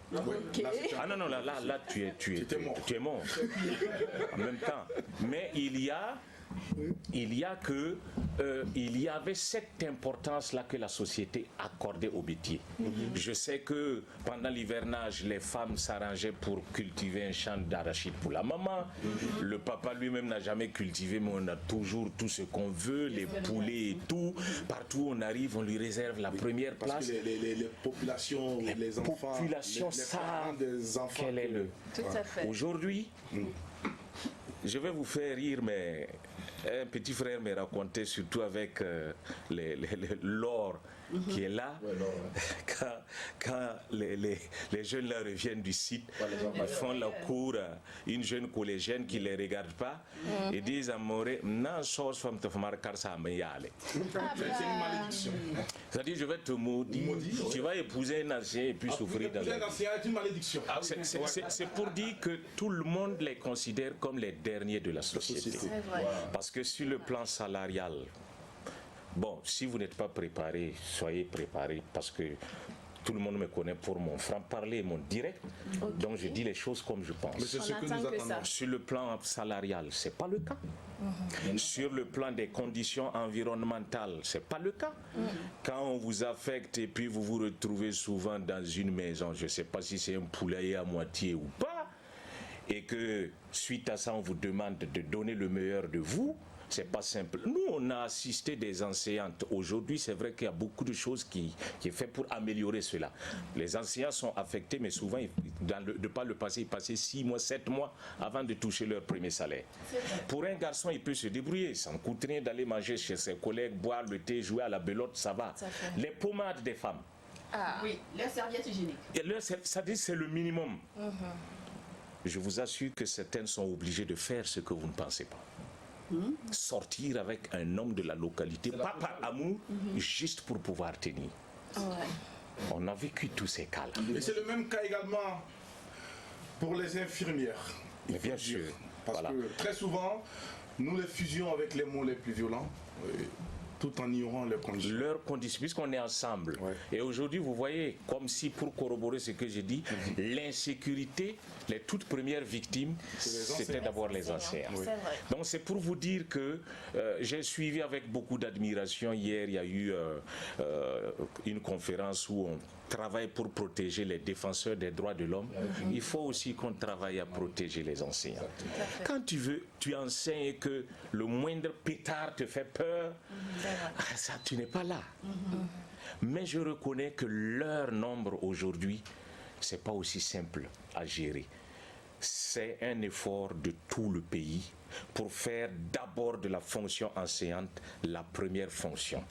Ah non, là, tu es mort. En même temps. Mais il y avait cette importance-là que la société accordait au métier. Je sais que pendant l'hivernage, les femmes s'arrangeaient pour cultiver un champ d'arachide pour la maman. Le papa lui-même n'a jamais cultivé, mais on a toujours tout ce qu'on veut, les poulets et tout. Partout où on arrive, on lui réserve la première place. Parce que les populations, les enfants, les parents des enfants. Quel est le... Tout à fait. Aujourd'hui, je vais vous faire rire, mais un petit frère me racontait, surtout avec l'or qui est là, quand les jeunes là reviennent du site, ils font la cour, une jeune collégienne qui ne les regarde pas, et disent à Moré, non, chose femme te faire car ça me y aller. C'est une malédiction. C'est-à-dire, je vais te maudire, tu vas épouser un ancien et puis souffrir dans la vie. C'est une malédiction. C'est pour dire que tout le monde les considère comme les derniers de la société. Parce que sur le plan salarial, bon, si vous n'êtes pas préparé, soyez préparé parce que tout le monde me connaît pour mon franc-parler, mon direct. Donc je dis les choses comme je pense. Mais c'est ce que nous attendons. Sur le plan salarial, ce n'est pas le cas. Sur le plan des conditions environnementales, ce n'est pas le cas. Quand on vous affecte et puis vous vous retrouvez souvent dans une maison, je ne sais pas si c'est un poulailler à moitié ou pas, et que suite à ça on vous demande de donner le meilleur de vous, c'est pas simple. Nous, on a assisté des enseignantes. Aujourd'hui, c'est vrai qu'il y a beaucoup de choses qui est fait pour améliorer cela. Les enseignants sont affectés, mais souvent, de par le passé, ils passaient 6 mois, 7 mois avant de toucher leur premier salaire. Pour un garçon, il peut se débrouiller. Ça ne coûte rien d'aller manger chez ses collègues, boire le thé, jouer à la belote, ça va. Les pommades des femmes. Ah oui, leur serviette hygiénique. Ça dit c'est le minimum. Je vous assure que certaines sont obligées de faire ce que vous ne pensez pas. Sortir avec un homme de la localité, pas par amour, juste pour pouvoir tenir. On a vécu tous ces cas-là. Et c'est le même cas également pour les infirmières. Mais bien sûr. Parce que très souvent, nous les fusions avec les mots les plus violents, tout en ignorant leurs conditions. Leurs conditions, puisqu'on est ensemble. Et aujourd'hui, vous voyez, comme si pour corroborer ce que j'ai dit, l'insécurité, les toutes premières victimes, c'était d'abord les enseignants. Donc c'est pour vous dire que j'ai suivi avec beaucoup d'admiration. Hier, il y a eu une conférence où on travaille pour protéger les défenseurs des droits de l'homme. Il faut aussi qu'on travaille à protéger les enseignants. Quand tu enseignes et que le moindre pétard te fait peur, ça, tu n'es pas là. Mais je reconnais que leur nombre aujourd'hui, c'est pas aussi simple à gérer. C'est un effort de tout le pays pour faire d'abord de la fonction enseignante la première fonction.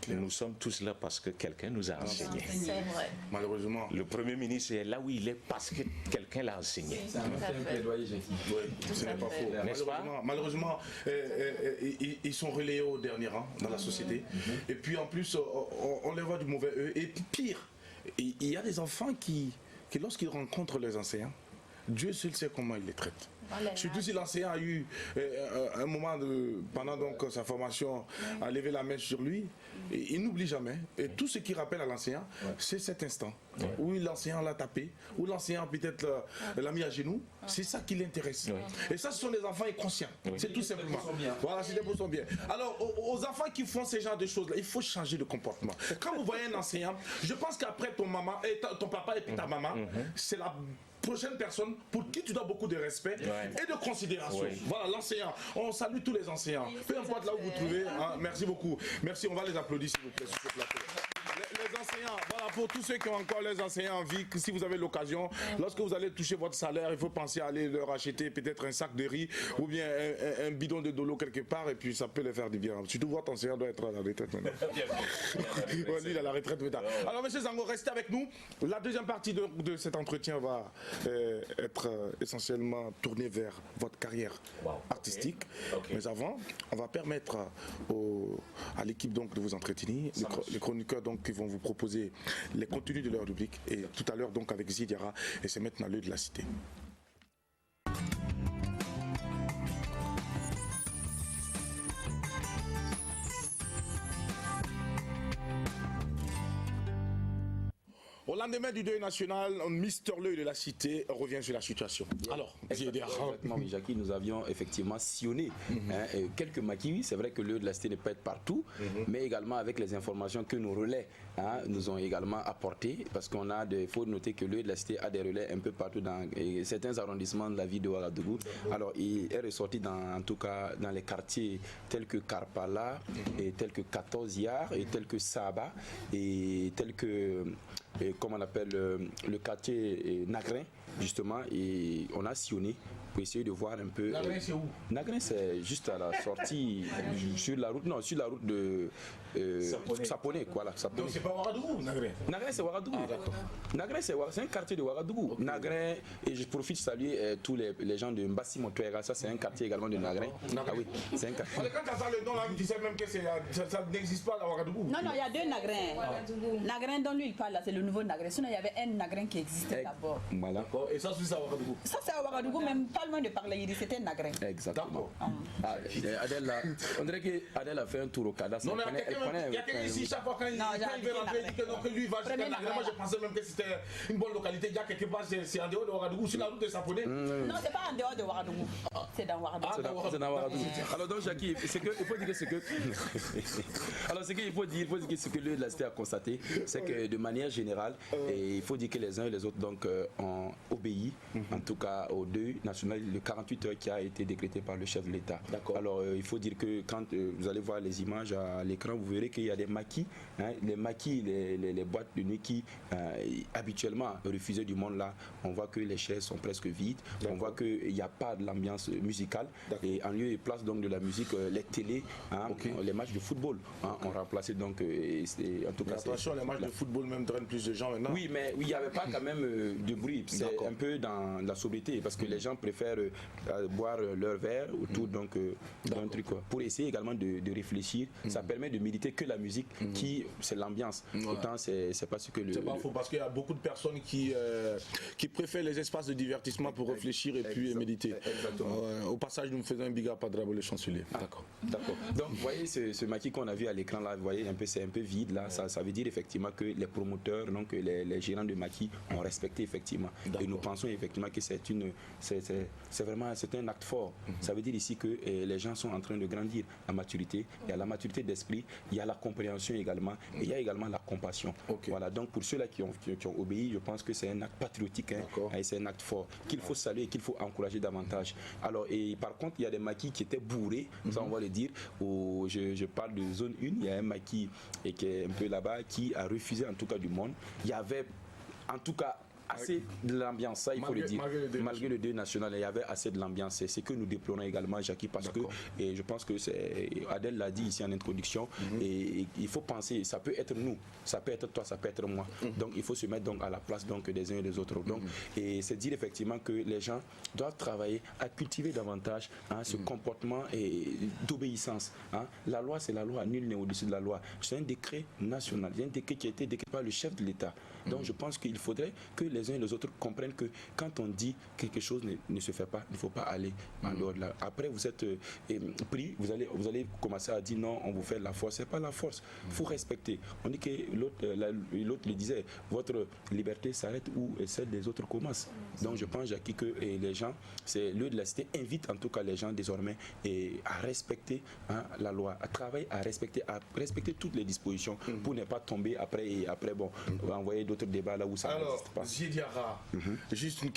Nous sommes tous là parce que quelqu'un nous a enseigné. C'est vrai. Malheureusement. Le Premier ministre est là où il est parce que quelqu'un l'a enseigné. C'est un plaidoyer gentil. Ce n'est pas faux. N'est-ce pas? Malheureusement, ils sont relayés au dernier rang dans la société. Et puis en plus, on les voit du mauvais œil. Et pire, il y a des enfants qui lorsqu'ils rencontrent les enseignants, Dieu seul sait comment il les traite. Surtout si l'enseignant a eu un moment pendant donc sa formation à lever la main sur lui, et il n'oublie jamais. Et tout ce qui rappelle à l'enseignant, c'est cet instant où l'enseignant l'a tapé, où l'enseignant peut-être l'a mis à genoux. C'est ça qui l'intéresse. Et ça, ce sont les enfants inconscients. C'est tout simplement. Voilà, c'était pour son bien. Alors, aux enfants qui font ce genre de choses-là, il faut changer de comportement. Quand vous voyez un enseignant, je pense qu'après ton papa et ta maman, c'est la prochaine personne pour qui tu dois beaucoup de respect et de considération. Voilà, l'enseignant. On salue tous les enseignants. Peu importe là où vous trouvez. Merci beaucoup. Merci, on va les applaudir s'il vous plaît sur ce plateau. Les enseignants, voilà, pour tous ceux qui ont encore les enseignants en vie, si vous avez l'occasion, lorsque vous allez toucher votre salaire, il faut penser à aller leur acheter peut-être un sac de riz ou bien un bidon de dolo quelque part, et puis ça peut les faire du bien. Surtout votre enseignant doit être à la retraite maintenant. Lui, il est à la retraite maintenant. Alors, monsieur Zango, restez avec nous. La deuxième partie de cet entretien va être essentiellement tournée vers votre carrière artistique. Mais avant, on va permettre à l'équipe donc de vous entretenir, les chroniqueurs donc qui vont vous proposer les contenus de leur rubrique, et tout à l'heure donc avec Zidiara, et c'est maintenant l'heure de la cité. Au lendemain du deuil national, Mister L'œil de la cité revient sur la situation. Alors, exactement, Jackie, nous avions effectivement sillonné quelques maquis. C'est vrai que l'œil de la cité ne peut être partout, mais également avec les informations que nos relais nous ont également apportées, parce qu'on a, il faut noter que l'œil de la cité a des relais un peu partout dans certains arrondissements de la ville de Ouagadougou. Alors, il est ressorti en tout cas dans les quartiers tels que Karpala, et tels que 14 Yard, et tels que Saba, et tels que comme on appelle le quartier Nagrin, justement, et on a sillonné pour essayer de voir un peu. Nagrin, c'est où? Nagrin, c'est juste à la sortie sur la route de Saponé, voilà. Saponé. Donc c'est pas Ouagadougou, Nagrin? Nagrin, c'est Ouagadougou. Nagrin, c'est un quartier de Ouagadougou. Nagrin, et je profite de saluer tous les gens de Mbassi Motoera, ça c'est un quartier également de Nagrin. Ah oui, c'est un quartier. Quand tu as le nom là, tu sais même que ça n'existe pas à Ouagadougou. Non, il y a deux Nagrins. Nagrin dont lui il parle là, c'est le nouveau Nagrin. Sinon, il y avait un Nagrin qui existait d'abord. Voilà. Et ça, c'est à Ouagadougou? Ça, c'est à Ouagadougou, même pas loin de parler, il dit c'était nagré. Exactement. Adèle, là, on dirait qu'Adèle a fait un tour au cadastre. Non, mais il y a quelqu'un ici, chaque fois quand il veut rentrer, il dit que lui va jusqu'à Nagré. Moi, je pensais même que c'était une bonne localité. Il y a quelque part, c'est en dehors de Ouagadougou, sur la route de Saponé. Non, c'est pas en dehors de Ouagadougou. C'est dans Ouagadougou. C'est dans Ouagadougou. Alors donc, Jackie, il faut dire que ce que... Alors, ce qu'il faut dire, que ce que la cité a constaté, c'est que de manière générale, il faut dire que les uns et les autres donc, ont obéi, en tout cas aux deux nationales, le 48 heures qui a été décrété par le chef de l'État. Alors, il faut dire que quand vous allez voir les images à l'écran, vous verrez qu'il y a des maquis, les maquis, les boîtes de nuit qui habituellement refusaient du monde là. On voit que les chaises sont presque vides, on voit qu'il n'y a pas de l'ambiance musicale et en lieu et place donc de la musique, les télés, les matchs de football ont remplacé donc en tout cas. Attention, les matchs de football même drainent plus de gens maintenant. Oui, mais il n'y avait pas quand même de bruit. C'est un peu dans la sobriété parce que les gens préfèrent boire leur verre autour donc d'un truc quoi. Pour essayer également de réfléchir. Ça permet de méditer que la musique qui c'est l'ambiance. Autant c'est pas ce que le. C'est pas faux parce qu'il y a beaucoup de personnes qui préfèrent les espaces de divertissement pour réfléchir et puis méditer. Au passage, nous faisons un big up à Drabo le chancelier. D'accord. Donc vous voyez ce maquis qu'on a vu à l'écran là, vous voyez c'est un peu vide là. Ça veut dire effectivement que les promoteurs, donc les gérants de maquis ont respecté effectivement. Et nous pensons effectivement que c'est un acte fort. Ça veut dire ici que les gens sont en train de grandir en maturité. Il y a la maturité d'esprit, il y a la compréhension également, et il y a également la compassion. Voilà, donc pour ceux-là qui ont obéi, je pense que c'est un acte patriotique, et c'est un acte fort qu'il faut saluer et qu'il faut encourager davantage. Alors, et par contre, il y a des maquis qui étaient bourrés, ça on va le dire. Je parle de zone 1, il y a un maquis qui est un peu là-bas qui a refusé en tout cas du monde. Il y avait en tout cas assez de l'ambiance, ça il faut le dire. Malgré le 2 national, il y avait assez de l'ambiance. C'est ce que nous déplorons également, Jackie, parce que et je pense que Adèle l'a dit ici en introduction, et il faut penser, ça peut être nous, ça peut être toi, ça peut être moi. Donc il faut se mettre donc à la place donc des uns et des autres. Donc, et c'est dire effectivement que les gens doivent travailler à cultiver davantage ce comportement d'obéissance. La loi, c'est la loi, nul n'est au-dessus de la loi. C'est un décret national, c'est un décret qui a été décrété par le chef de l'État. Donc je pense qu'il faudrait que les uns et les autres comprennent que quand on dit quelque chose ne se fait pas, il ne faut pas aller en dehors de là. Après, vous êtes pris, vous allez commencer à dire non, on vous fait la force. Ce n'est pas la force. Il faut respecter. On dit que l'autre le disait, votre liberté s'arrête où celle des autres commence. Donc je pense, Jackie, que les gens, c'est lieu de la cité, invite en tout cas les gens désormais à respecter la loi, à travailler, à respecter toutes les dispositions pour ne pas tomber après bon, on va envoyer d'autres débats là où ça n'existe pas. Diarra, juste une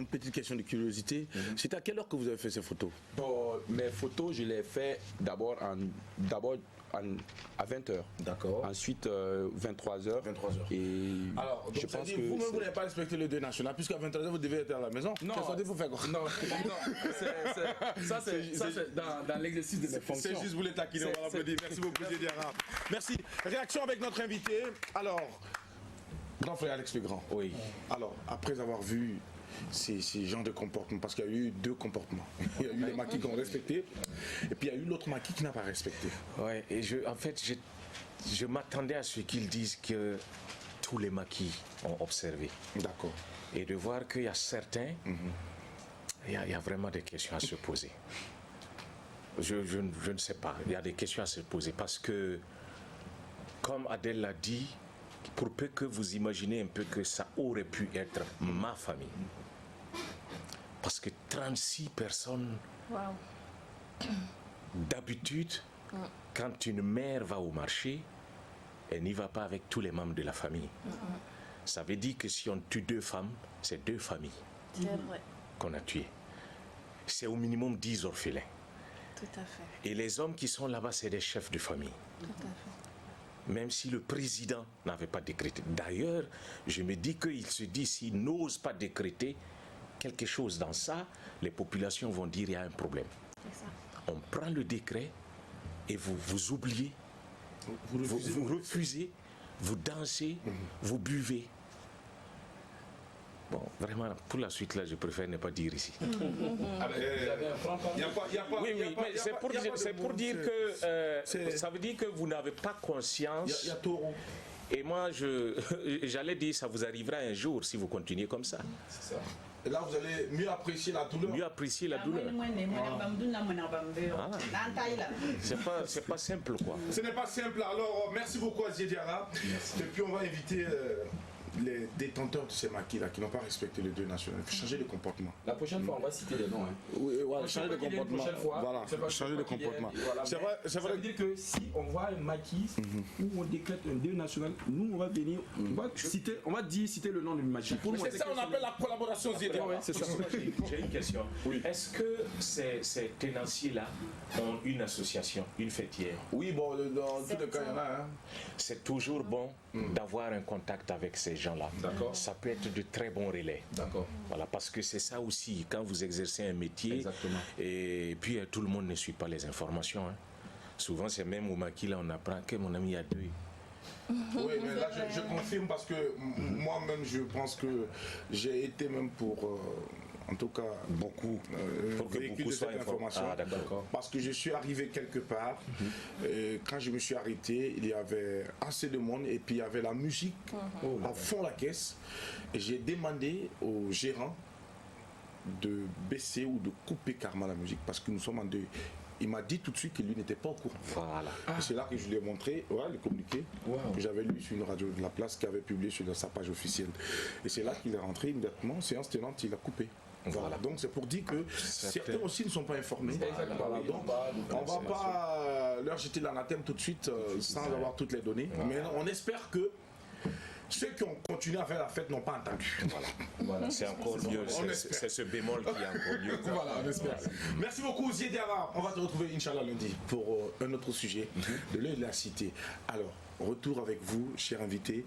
petite question de curiosité. C'est à quelle heure que vous avez fait ces photos? Bon, mes photos, je les fais d'abord à 20h. D'accord. Ensuite, 23h. Et alors, je pense que vous n'avez pas respecté le 2 national, puisqu'à 23h, vous devez être à la maison. Non. Vous faire quoi? Non. Ça, c'est dans l'exercice de mes fonctions. C'est juste vous les taquiner, on va l'applaudir. Merci beaucoup, Diarra. Merci. Réaction avec notre invité. Alors, grand frère Alex Legrand. Oui. Alors, après avoir vu ces genres de comportements, parce qu'il y a eu 2 comportements. Il y a eu les maquis qui ont respecté, et puis il y a eu l'autre maquis qui n'a pas respecté. Ouais, et je m'attendais à ce qu'ils disent que tous les maquis ont observé. D'accord. Et de voir qu'il y a certains, il y a vraiment des questions à se poser. Je ne sais pas, il y a des questions à se poser, parce que, comme Adèle l'a dit, pour peu que vous imaginez un peu que ça aurait pu être ma famille. Parce que 36 personnes, d'habitude, quand une mère va au marché, elle n'y va pas avec tous les membres de la famille. Ça veut dire que si on tue 2 femmes, c'est 2 familles qu'on a tuées. C'est au minimum 10 orphelins. Tout à fait. Et les hommes qui sont là-bas, c'est des chefs de famille. Tout à fait. Même si le président n'avait pas décrété. D'ailleurs, je me dis qu'il se dit, s'il n'ose pas décréter quelque chose dans ça, les populations vont dire qu'il y a un problème. C'est ça. On prend le décret et vous oubliez, vous refusez, vous dansez, vous buvez. Bon, vraiment, pour la suite, là, je préfère ne pas dire ici. Oui, mais c'est pour dire que ça veut dire que vous n'avez pas conscience. Il y a taureau. Et moi, j'allais dire, ça vous arrivera un jour si vous continuez comme ça. C'est ça. Et là, vous allez mieux apprécier la douleur. Mieux apprécier la douleur. C'est pas simple, quoi. Ce n'est pas simple. Alors, merci beaucoup à Diarra. Et puis, on va inviter les détenteurs de ces maquis-là qui n'ont pas respecté les 2 nationaux. Il faut changer de comportement. La prochaine fois, on va citer les noms. Hein. Oui, voilà, changer de comportement. Voilà, changer de comportement. Voilà, c'est vrai. Ça veut dire que si on voit un maquis où on décrète un 2 national, nous, on va venir, on va citer le nom du maquis. C'est ça, on appelle la collaboration Diarra. C'est ça. J'ai une question. Oui. Est-ce que ces tenanciers-là ont une association, une fêtière? Oui, bon, dans tous les cas, il y en a. Hein. C'est toujours bon d'avoir un contact avec ces gens-là. D'accord. Ça peut être de très bons relais. D'accord. Voilà, parce que c'est ça aussi, quand vous exercez un métier, exactement. Et puis tout le monde ne suit pas les informations. Hein. Souvent, c'est même au maquis, là, on apprend que mon ami a 2. Oui, mais là, je confirme parce que moi-même, je pense que j'ai été même pour... en tout cas, beaucoup véhicule cette information. Parce que je suis arrivé quelque part, quand je me suis arrêté, il y avait assez de monde et puis il y avait la musique à fond la caisse. Et j'ai demandé au gérant de baisser ou de couper carrément la musique parce que nous sommes en deux. Il m'a dit tout de suite que lui n'était pas au courant. Voilà. C'est là que je lui ai montré le communiqué que j'avais lu sur une radio de la place qui avait publié sur sa page officielle. Et c'est là qu'il est rentré immédiatement, séance tenante, il a coupé. Voilà. Donc c'est pour dire que certains aussi ne sont pas informés. Voilà. Donc on ne va pas leur jeter l'anathème tout de suite sans avoir toutes les données. Mais on espère que ceux qui ont continué à faire la fête n'ont pas entendu. Voilà. C'est encore mieux. C'est ce bémol qui est encore mieux. Voilà, on espère. Merci beaucoup, Diarra. On va te retrouver, Inch'Allah, lundi pour un autre sujet de l'œil de la cité. Alors, retour avec vous, chers invités.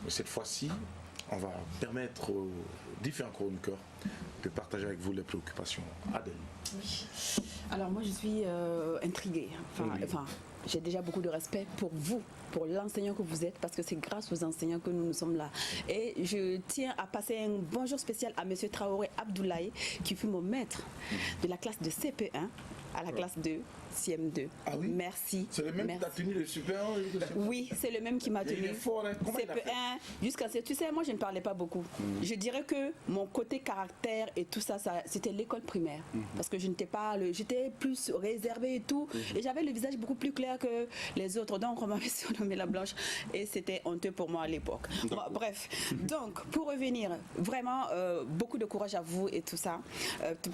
Cette fois-ci, on va permettre aux différents chroniqueurs de partager avec vous les préoccupations. Adèle. Oui. Alors moi je suis intriguée. Enfin, j'ai déjà beaucoup de respect pour vous, pour l'enseignant que vous êtes, parce que c'est grâce aux enseignants que nous sommes là. Et je tiens à passer un bonjour spécial à M. Traoré Abdoulaye, qui fut mon maître de la classe de CP1 à la classe de CM2. Ah oui? Merci. C'est le même qui t'a tenu le Super 1? Oui, c'est le même qui m'a tenu. Il est fort, hein? CP1 jusqu'à... Tu sais, moi je ne parlais pas beaucoup. Je dirais que mon côté caractère et tout ça, c'était l'école primaire. Parce que je n'étais pas... J'étais plus réservée et tout. Et j'avais le visage beaucoup plus clair que les autres. Donc on m'avait surnommé la blanche. Et c'était honteux pour moi à l'époque. Bon, bref. Donc, pour revenir, vraiment, beaucoup de courage à vous et tout ça.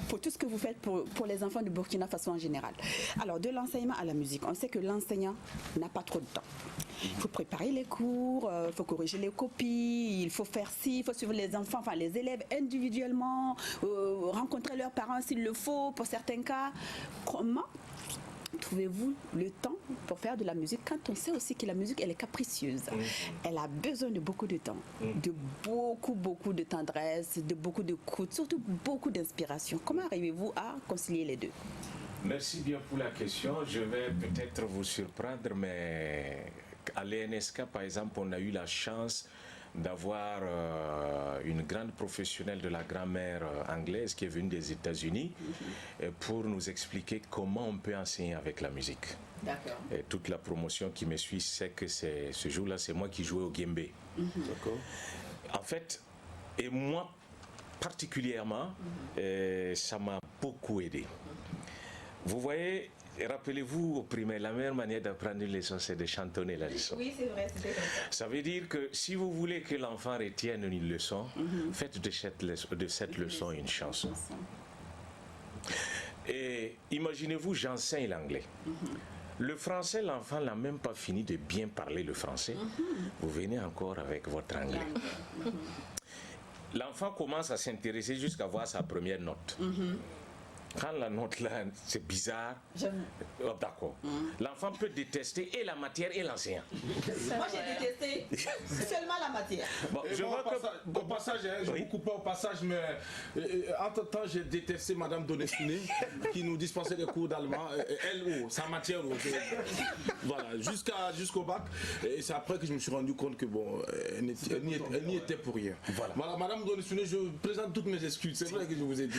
Pour tout ce que vous faites pour les enfants du Burkina Faso en général. Alors, de l'enseignement à la musique, on sait que l'enseignant n'a pas trop de temps. Il faut préparer les cours, il faut corriger les copies, il faut faire ci, il faut suivre les enfants, enfin les élèves individuellement, rencontrer leurs parents s'il le faut, pour certains cas. Comment trouvez-vous le temps pour faire de la musique quand on sait aussi que la musique, elle est capricieuse. Elle a besoin de beaucoup de temps, de beaucoup de tendresse, de beaucoup d'écoute, surtout beaucoup d'inspiration. Comment arrivez-vous à concilier les deux? Merci bien pour la question. Je vais peut-être vous surprendre, mais à l'ENSK, par exemple, on a eu la chance d'avoir une grande professionnelle de la grammaire anglaise qui est venue des États-Unis pour nous expliquer comment on peut enseigner avec la musique. D'accord. Et toute la promotion qui me suit sait que ce jour-là, c'est moi qui jouais au djembé. D'accord. En fait, et moi particulièrement, ça m'a beaucoup aidé. Vous voyez, rappelez-vous au primaire, la meilleure manière d'apprendre une leçon, c'est de chantonner la leçon. Oui, c'est vrai, c'était comme ça. Ça veut dire que si vous voulez que l'enfant retienne une leçon, faites de cette leçon une chanson. Et imaginez-vous, j'enseigne l'anglais. Le français, l'enfant n'a même pas fini de bien parler le français. Vous venez encore avec votre anglais. L'enfant commence à s'intéresser jusqu'à voir sa première note. Quand la note là, c'est bizarre, d'accord. L'enfant peut détester et la matière et l'enseignant. Moi j'ai détesté seulement la matière. Bon, je vois au passage, je vous coupe pas au passage, mais entre-temps j'ai détesté Madame Donestine qui nous dispensait des cours d'allemand, elle sa matière, voilà, jusqu'au bac. Et c'est après que je me suis rendu compte que bon, elle n'y était pour rien. Voilà, Madame Donestine, je présente toutes mes excuses. C'est vrai que je vous ai dit.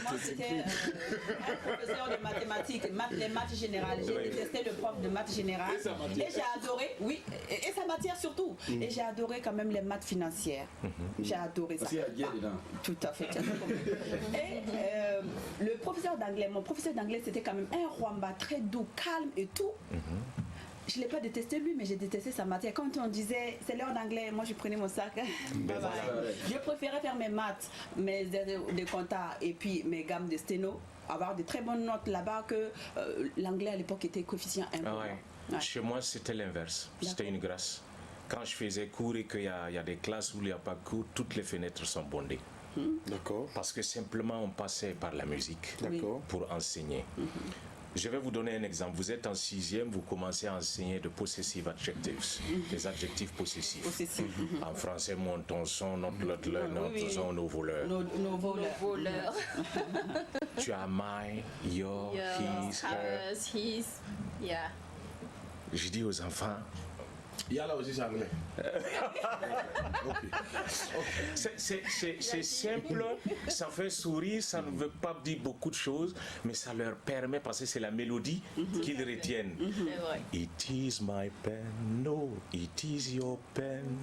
un professeur de mathématiques, les maths générales. J'ai détesté le prof de maths générales. Et j'ai adoré, oui, et sa matière surtout. Et j'ai adoré quand même les maths financières. J'ai adoré ça. Tout à fait. Et le professeur d'anglais, mon professeur d'anglais, c'était quand même un Rwanda très doux, calme et tout. Je ne l'ai pas détesté lui, mais j'ai détesté sa matière. Quand on disait c'est l'heure d'anglais, moi je prenais mon sac. Je préférais faire mes maths, mes des comptas et puis mes gammes de sténo, avoir de très bonnes notes là-bas que l'anglais à l'époque était coefficient 1. Chez moi, c'était l'inverse. C'était une grâce. Quand je faisais cours et qu'il y a des classes où il n'y a pas de cours, toutes les fenêtres sont bondées. D'accord. Parce que simplement on passait par la musique pour enseigner. Je vais vous donner un exemple. Vous êtes en 6e, vous commencez à enseigner de possessive adjectives, des adjectifs possessifs. En français, mon, ton, son, notre son, nos voleurs. Nos voleurs. Tu as my, your, his, her. His, yeah. Je dis aux enfants. Il y a là aussi, c'est anglais. C'est simple, ça fait sourire, ça ne veut pas dire beaucoup de choses, mais ça leur permet, parce que c'est la mélodie qu'ils retiennent. It is my pen, no, it is your pen,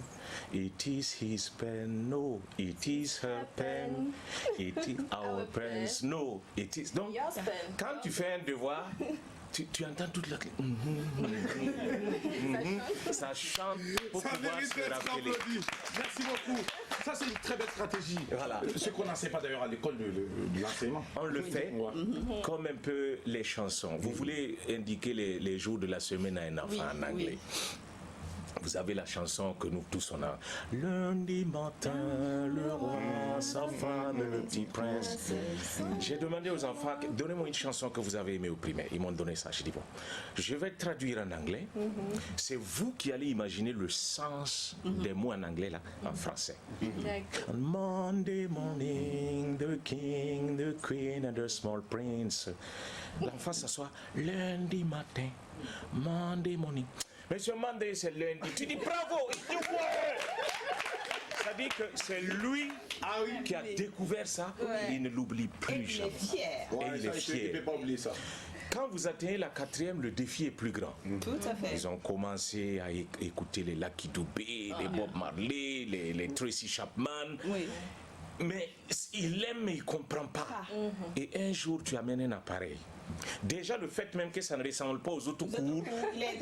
it is his pen, no, it is her pen, it is our pens, no, it is... Donc, quand tu fais un devoir, tu entends toute la... Ça chante pour pouvoir se rappeler. Merci beaucoup. Ça, c'est une très belle stratégie. Voilà. Ce qu'on n'enseigne pas d'ailleurs à l'école de l'enseignement. On le fait comme un peu les chansons. Vous voulez indiquer les jours de la semaine à un enfant en anglais. Vous avez la chanson que nous tous on a. Lundi matin, le roi, sa femme, le petit prince. J'ai demandé aux enfants, donnez-moi une chanson que vous avez aimée au primaire. Ils m'ont donné ça. J'ai dit, bon, je vais traduire en anglais. C'est vous qui allez imaginer le sens des mots en anglais, là, en français. On Monday morning, the king, the queen and the small prince. L'enfant s'assoit, lundi matin, Monday morning. Monsieur Mandé, c'est lundi. Tu dis bravo. Ça dit que c'est lui qui a découvert ça. Il ne l'oublie plus jamais. Il est fier. Il est fier. Quand vous atteignez la 4e, le défi est plus grand. Tout à fait. Ils ont commencé à écouter les Lucky Dube, les Bob Marley, les Tracy Chapman. Mais il aime, mais il ne comprend pas. Et un jour, tu amènes un appareil. Déjà, le fait même que ça ne ressemble pas aux autres cours,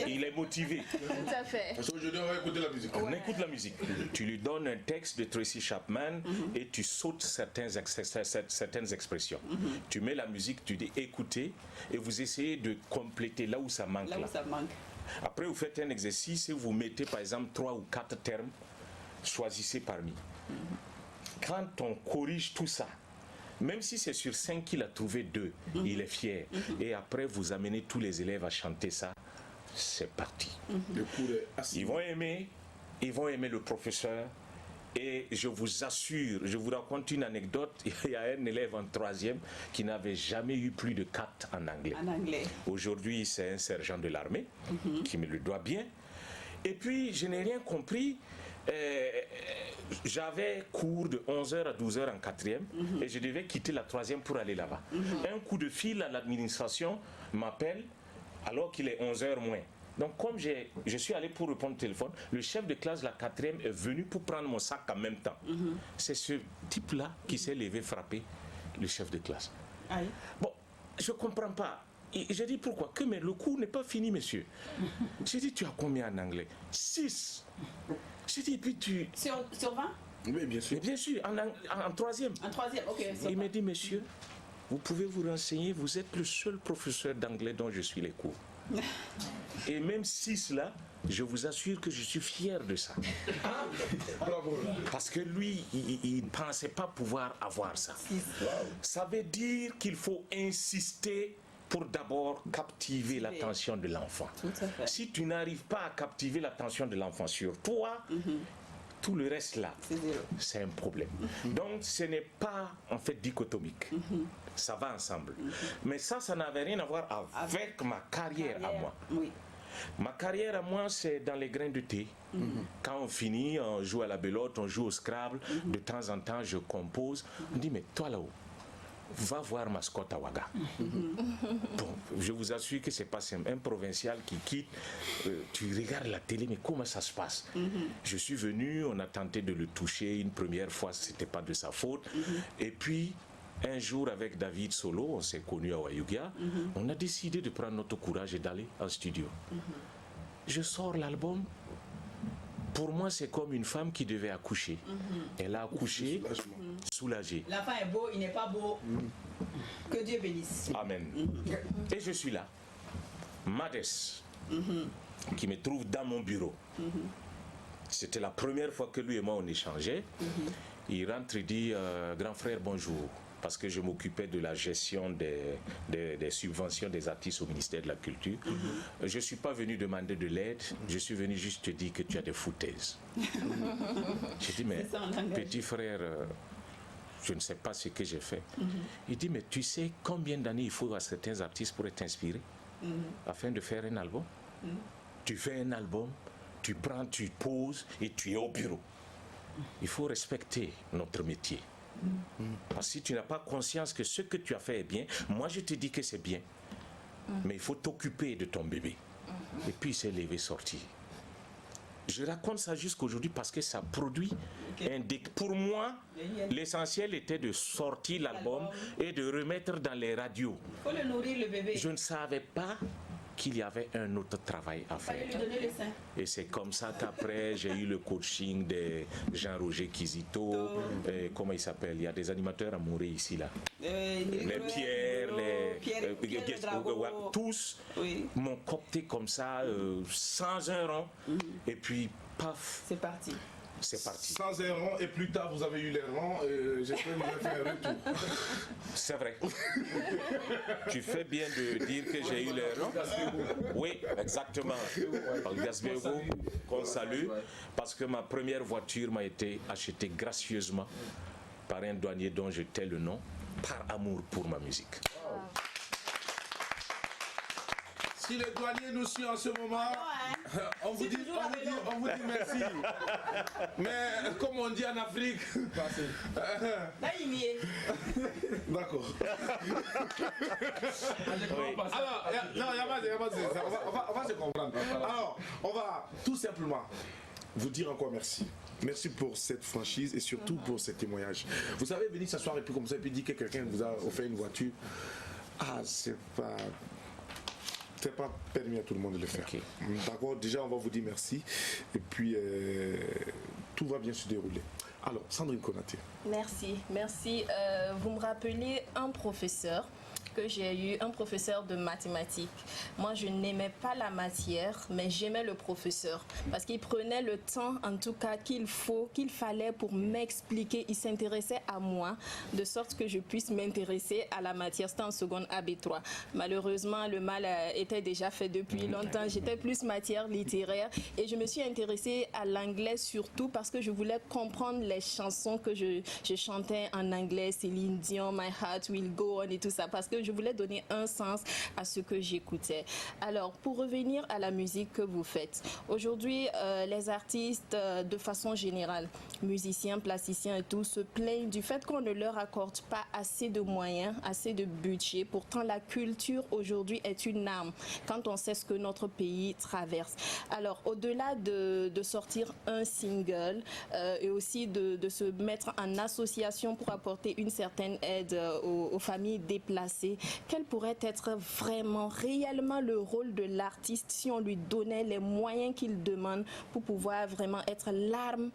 il est motivé. Tout à fait. Aujourd'hui, on va écouter la musique. On écoute la musique. Tu lui donnes un texte de Tracy Chapman et tu sautes certaines expressions. Tu mets la musique, tu dis écoutez, et vous essayez de compléter là où ça manque. Après, vous faites un exercice et vous mettez par exemple 3 ou 4 termes, choisissez parmi. Quand on corrige tout ça, même si c'est sur 5 qu'il a trouvé 2, il est fier. Et après, vous amenez tous les élèves à chanter ça, c'est parti. Ils vont aimer le professeur. Et je vous assure, je vous raconte une anecdote, il y a un élève en 3e qui n'avait jamais eu plus de 4 en anglais. Aujourd'hui, c'est un sergent de l'armée qui me le doit bien. Et puis, je n'ai rien compris. J'avais cours de 11h à 12h en 4e et je devais quitter la 3e pour aller là-bas. Un coup de fil à l'administration m'appelle alors qu'il est 11h moins. Donc comme je suis allé pour répondre au téléphone, le chef de classe de la 4e est venu pour prendre mon sac en même temps. C'est ce type-là qui s'est levé frapper le chef de classe. Bon, je ne comprends pas. J'ai dit pourquoi? Mais le cours n'est pas fini, monsieur. J'ai dit, tu as combien en anglais? 6. J'ai dit, et puis tu... Sur 20? Oui, bien sûr. Bien sûr, en 3e. En 3e, ok. Il m'a dit, monsieur, vous pouvez vous renseigner, vous êtes le seul professeur d'anglais dont je suis les cours. Et même 6 là, je vous assure que je suis fier de ça. Parce que lui, il ne pensait pas pouvoir avoir ça. Ça veut dire qu'il faut insister pour d'abord captiver l'attention de l'enfant. Si tu n'arrives pas à captiver l'attention de l'enfant sur toi, tout le reste là, c'est un problème. Donc ce n'est pas en fait dichotomique. Ça va ensemble. Mais ça n'avait rien à voir avec ma carrière à moi. Ma carrière à moi, c'est dans les grains de thé. Quand on finit, on joue à la belote, on joue au Scrabble. De temps en temps, je compose. On dit, mais toi là-haut, va voir Mascotte à Ouaga. Bon, je vous assure que c'est pas simple. Un provincial qui quitte, tu regardes la télé, mais comment ça se passe? Je suis venu, on a tenté de le toucher une première fois, c'était pas de sa faute. Et puis, un jour avec David Solo, on s'est connus à Wayugia, on a décidé de prendre notre courage et d'aller en studio. Je sors l'album. Pour moi, c'est comme une femme qui devait accoucher. Elle a accouché, soulagée. L'enfant est beau, il n'est pas beau. Que Dieu bénisse. Amen. Et je suis là. Madès, qui me trouve dans mon bureau. C'était la première fois que lui et moi on échangeait. Il rentre et dit grand frère, bonjour. Parce que je m'occupais de la gestion des subventions des artistes au ministère de la Culture. Je ne suis pas venu demander de l'aide, je suis venu juste te dire que tu as des foutaises. J'ai dit, mais petit frère, je ne sais pas ce que j'ai fait. Il dit, mais tu sais combien d'années il faut à certains artistes pour être inspirés afin de faire un album? Tu fais un album, tu prends, tu poses et tu es au bureau. Il faut respecter notre métier. Parce que si tu n'as pas conscience que ce que tu as fait est bien, moi je te dis que c'est bien. Mais il faut t'occuper de ton bébé. Et puis il s'est levé, sorti. Je raconte ça jusqu'aujourd'hui parce que ça produit un déclic. Pour moi, l'essentiel était de sortir l'album et de remettre dans les radios. Il faut le nourrir, le bébé. Je ne savais pas qu'il y avait un autre travail à faire. Lui donner le sein. Et c'est comme ça qu'après, j'ai eu le coaching de Jean-Roger Kizito. Comment il s'appelle? Il y a des animateurs amoureux ici, là. Les Pierre, tous m'ont coopté comme ça, sans un rond. Et puis, paf. C'est parti. C'est parti. Sans un rond, et plus tard vous avez eu les rangs, j'espère que vous avez fait un retour. C'est vrai. Tu fais bien de dire que j'ai eu les rangs. Oui, exactement. Gasbego, qu'on salue, parce que ma première voiture m'a été achetée gracieusement par un douanier dont je tais le nom, par amour pour ma musique. Si le douanier nous suit en ce moment, on vous dit merci. Mais comme on dit en Afrique, d'accord. Alors, on va se comprendre. Alors, on va tout simplement vous dire encore merci. Merci pour cette franchise et surtout pour ce témoignage. Vous savez, venir s'asseoir et puis comme ça, et puis dire que quelqu'un vous a offert une voiture. Ah, c'est pas permis à tout le monde de le faire. Okay. D'accord, déjà on va vous dire merci et puis tout va bien se dérouler. Alors, Sandrine Konaté. Merci. Vous me rappelez un professeur que j'ai eu, un professeur de mathématiques. Moi, je n'aimais pas la matière, mais j'aimais le professeur parce qu'il prenait le temps, en tout cas, qu'il fallait pour m'expliquer. Il s'intéressait à moi, de sorte que je puisse m'intéresser à la matière. C'était en seconde AB3. Malheureusement, le mal était déjà fait depuis longtemps. J'étais plus matière littéraire et je me suis intéressée à l'anglais surtout parce que je voulais comprendre les chansons que je chantais en anglais, Céline Dion, My Heart Will Go On et tout ça, parce que je voulais donner un sens à ce que j'écoutais. Alors, pour revenir à la musique que vous faites, aujourd'hui, les artistes, de façon générale, musiciens, plasticiens et tout, se plaignent du fait qu'on ne leur accorde pas assez de moyens, assez de budget. Pourtant, la culture aujourd'hui est une arme quand on sait ce que notre pays traverse. Alors, au-delà de sortir un single et aussi de se mettre en association pour apporter une certaine aide aux familles déplacées, quel pourrait être vraiment, réellement le rôle de l'artiste si on lui donnait les moyens qu'il demande pour pouvoir vraiment être l'arme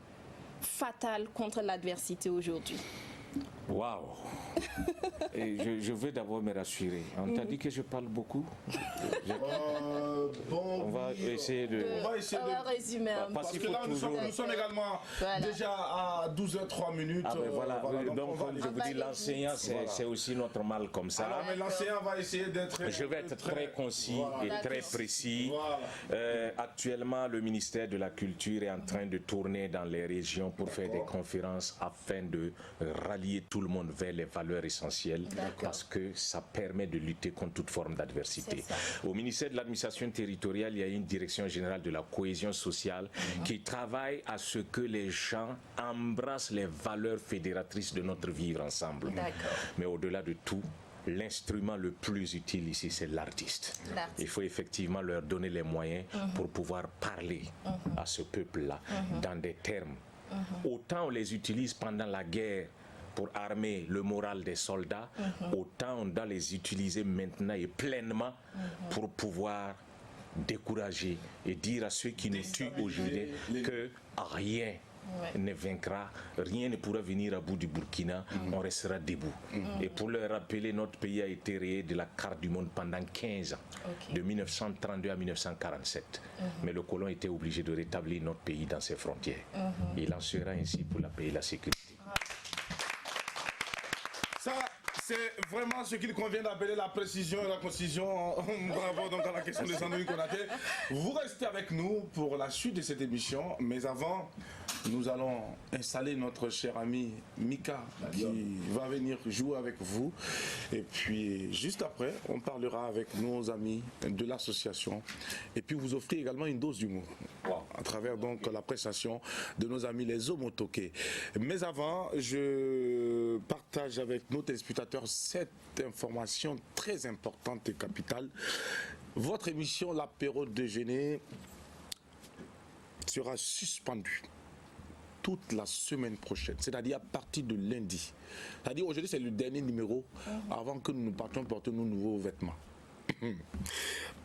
fatale contre l'adversité aujourd'hui? Waouh! Je veux d'abord me rassurer. On t'a dit que je parle beaucoup? Bon, on va essayer de... On va résumer un peu. Parce que là, nous sommes également déjà à 12h03. Ah ben voilà. Donc, comme je vous dis, l'enseignant, c'est aussi notre mal comme ça. Alors, mais l'enseignant va essayer d'être... Je vais être très concis et très précis. Actuellement, le ministère de la Culture est en train de tourner dans les régions pour faire des conférences afin de rallier tout tout le monde vers les valeurs essentielles parce que ça permet de lutter contre toute forme d'adversité. Au ministère de l'administration territoriale, il y a une direction générale de la cohésion sociale qui travaille à ce que les gens embrassent les valeurs fédératrices de notre vivre ensemble. Mais au-delà de tout, l'instrument le plus utile ici, c'est l'artiste. Il faut effectivement leur donner les moyens pour pouvoir parler à ce peuple-là dans des termes. Autant on les utilise pendant la guerre pour armer le moral des soldats, autant on doit les utiliser maintenant et pleinement pour pouvoir décourager et dire à ceux qui nous tuent aujourd'hui que rien ne vaincra, rien ne pourra venir à bout du Burkina, on restera debout. Et pour leur rappeler, notre pays a été rayé de la carte du monde pendant 15 ans, de 1932 à 1947. Mais le colon était obligé de rétablir notre pays dans ses frontières. Il en sera ainsi pour la paix et la sécurité. Ça, c'est vraiment ce qu'il convient d'appeler la précision et la concision. Bravo donc à la question des Sandrine Konaté. Vous restez avec nous pour la suite de cette émission, mais avant, nous allons installer notre cher ami Mika qui va venir jouer avec vous. Et puis, juste après, on parlera avec nos amis de l'association et puis vous offrir également une dose d'humour à travers donc la prestation de nos amis les Omotoké. Mais avant, je partage avec nos téléspectateurs cette information très importante et capitale. Votre émission L'apéro déjeuner sera suspendue toute la semaine prochaine, c'est-à-dire à partir de lundi. C'est-à-dire aujourd'hui c'est le dernier numéro avant que nous partions porter nos nouveaux vêtements.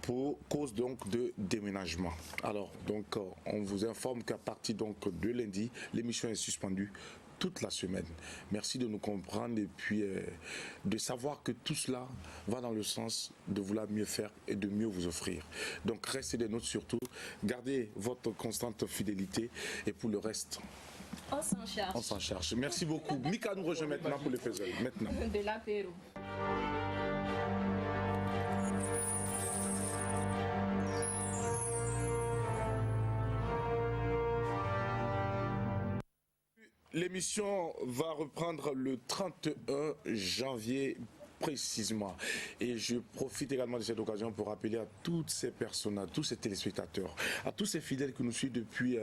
Pour cause donc de déménagement. Alors donc on vous informe qu'à partir donc de lundi, l'émission est suspendue toute la semaine. Merci de nous comprendre et puis de savoir que tout cela va dans le sens de vouloir mieux faire et de mieux vous offrir. Donc restez des nôtres surtout, gardez votre constante fidélité et pour le reste, on s'en charge. On s'en charge. Merci beaucoup. Mika nous rejoint maintenant pour le puzzle. Maintenant. De l'apéro. L'émission va reprendre le 31 janvier précisément. Et je profite également de cette occasion pour rappeler à toutes ces personnes, à tous ces téléspectateurs, à tous ces fidèles que nous suivent depuis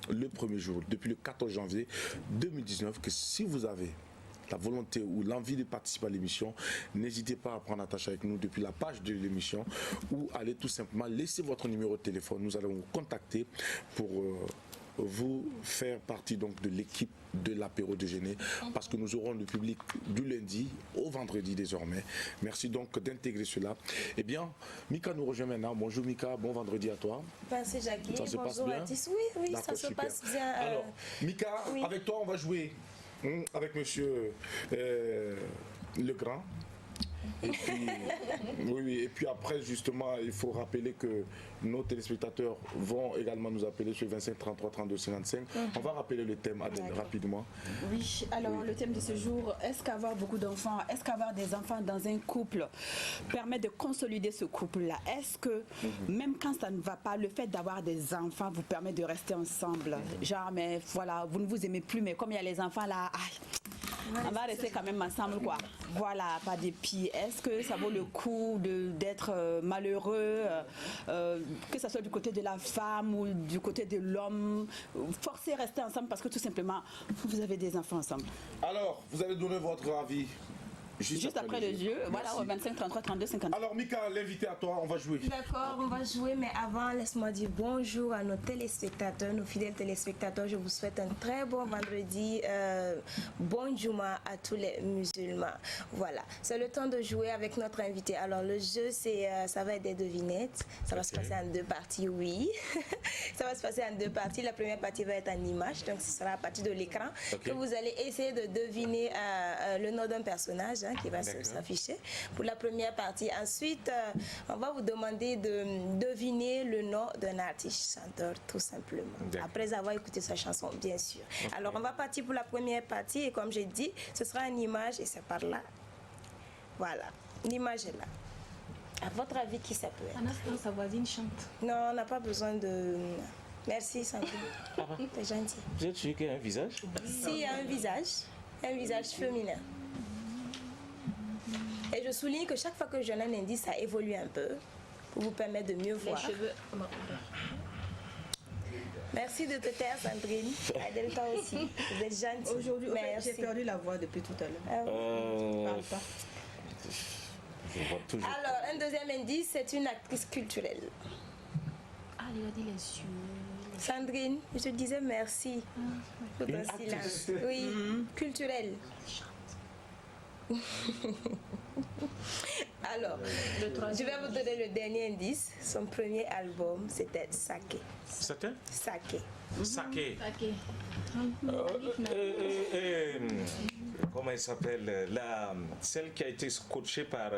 le premier jour, depuis le 14 janvier 2019, que si vous avez la volonté ou l'envie de participer à l'émission, n'hésitez pas à prendre attache avec nous depuis la page de l'émission ou allez tout simplement laisser votre numéro de téléphone. Nous allons vous contacter pour vous faire partie donc de l'équipe de l'apéro déjeuner parce que nous aurons le public du lundi au vendredi désormais. Merci donc d'intégrer cela. Eh bien, Mika nous rejoint maintenant. Bonjour Mika, bon vendredi à toi. Merci Jackie, ça se passe bonjour bien? Atis. Oui, ça se passe bien. Alors, Mika, avec toi on va jouer avec monsieur Legrand. Et puis, et puis après, justement, il faut rappeler que nos téléspectateurs vont également nous appeler sur 25 33 32 55. On va rappeler le thème, Adèle, rapidement. Oui, alors le thème de ce jour, est-ce qu'avoir beaucoup d'enfants, est-ce qu'avoir des enfants dans un couple permet de consolider ce couple-là? Est-ce que même quand ça ne va pas, le fait d'avoir des enfants vous permet de rester ensemble? Genre, mais voilà, vous ne vous aimez plus, mais comme il y a les enfants là, on va rester quand même ensemble, quoi. Voilà, pas des pieds. Est-ce que ça vaut le coup d'être malheureux, que ce soit du côté de la femme ou du côté de l'homme, forcer à rester ensemble parce que tout simplement, vous avez des enfants ensemble? Alors, vous allez donner votre avis juste après le jeu. Voilà, au 25 33 32 50. Alors Mika, l'invité à toi, on va jouer. D'accord, on va jouer, mais avant, laisse-moi dire bonjour à nos téléspectateurs, nos fidèles téléspectateurs. Je vous souhaite un très bon vendredi. Bon Juma à tous les musulmans. Voilà, c'est le temps de jouer avec notre invité. Alors le jeu, ça va être des devinettes. Ça va se passer en deux parties, oui. Ça va se passer en deux parties. La première partie va être en image, donc ce sera à partir de l'écran que vous allez essayer de deviner le nom d'un personnage qui va s'afficher pour la première partie. Ensuite, on va vous demander de deviner le nom d'un artiste chanteur, tout simplement. Après avoir écouté sa chanson, bien sûr. Alors, on va partir pour la première partie et comme j'ai dit, ce sera une image et c'est par là. Voilà, l'image est là. À votre avis, qui ça peut être? Un instant, sa voisine chante. Non, on n'a pas besoin de... Merci, Sandrine. T'es gentil. Vous êtes sûr qu'il y a un visage? Si, il y a un visage féminin. souligne que chaque fois que je donne un indice, ça évolue un peu pour vous permettre de mieux voir. Les cheveux. Merci de te taire, Sandrine. Adelta aussi. Vous êtes gentille. Aujourd'hui, j'ai perdu la voix depuis tout à l'heure. Parle pas. Alors, un deuxième indice, c'est une actrice culturelle. Ah, il a dit les yeux. Sandrine, je te disais merci pour ton silence. Oui, culturelle. Alors, je vais vous donner le dernier indice. Son premier album, c'était Saké. C'était Saké. Saké. Comment elle s'appelle celle qui a été coachée par...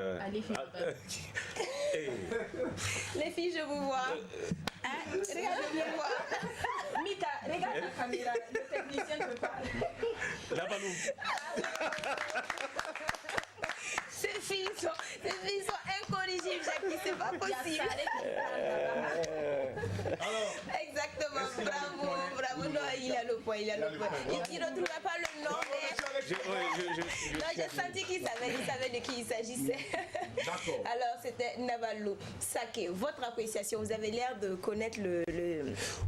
Les filles, je vous vois. Regardez-moi voir. Mika, regarde la caméra. Le technicien te parle. La Balou. Ces filles sont incorrigibles, Jackie, c'est pas possible. Exactement, bravo, non, il a le point, il ne retrouvera pas le nom. J'ai senti qu'il savait de qui il s'agissait. D'accord. Alors, c'était Nabalou. Saké, votre appréciation, vous avez l'air de connaître le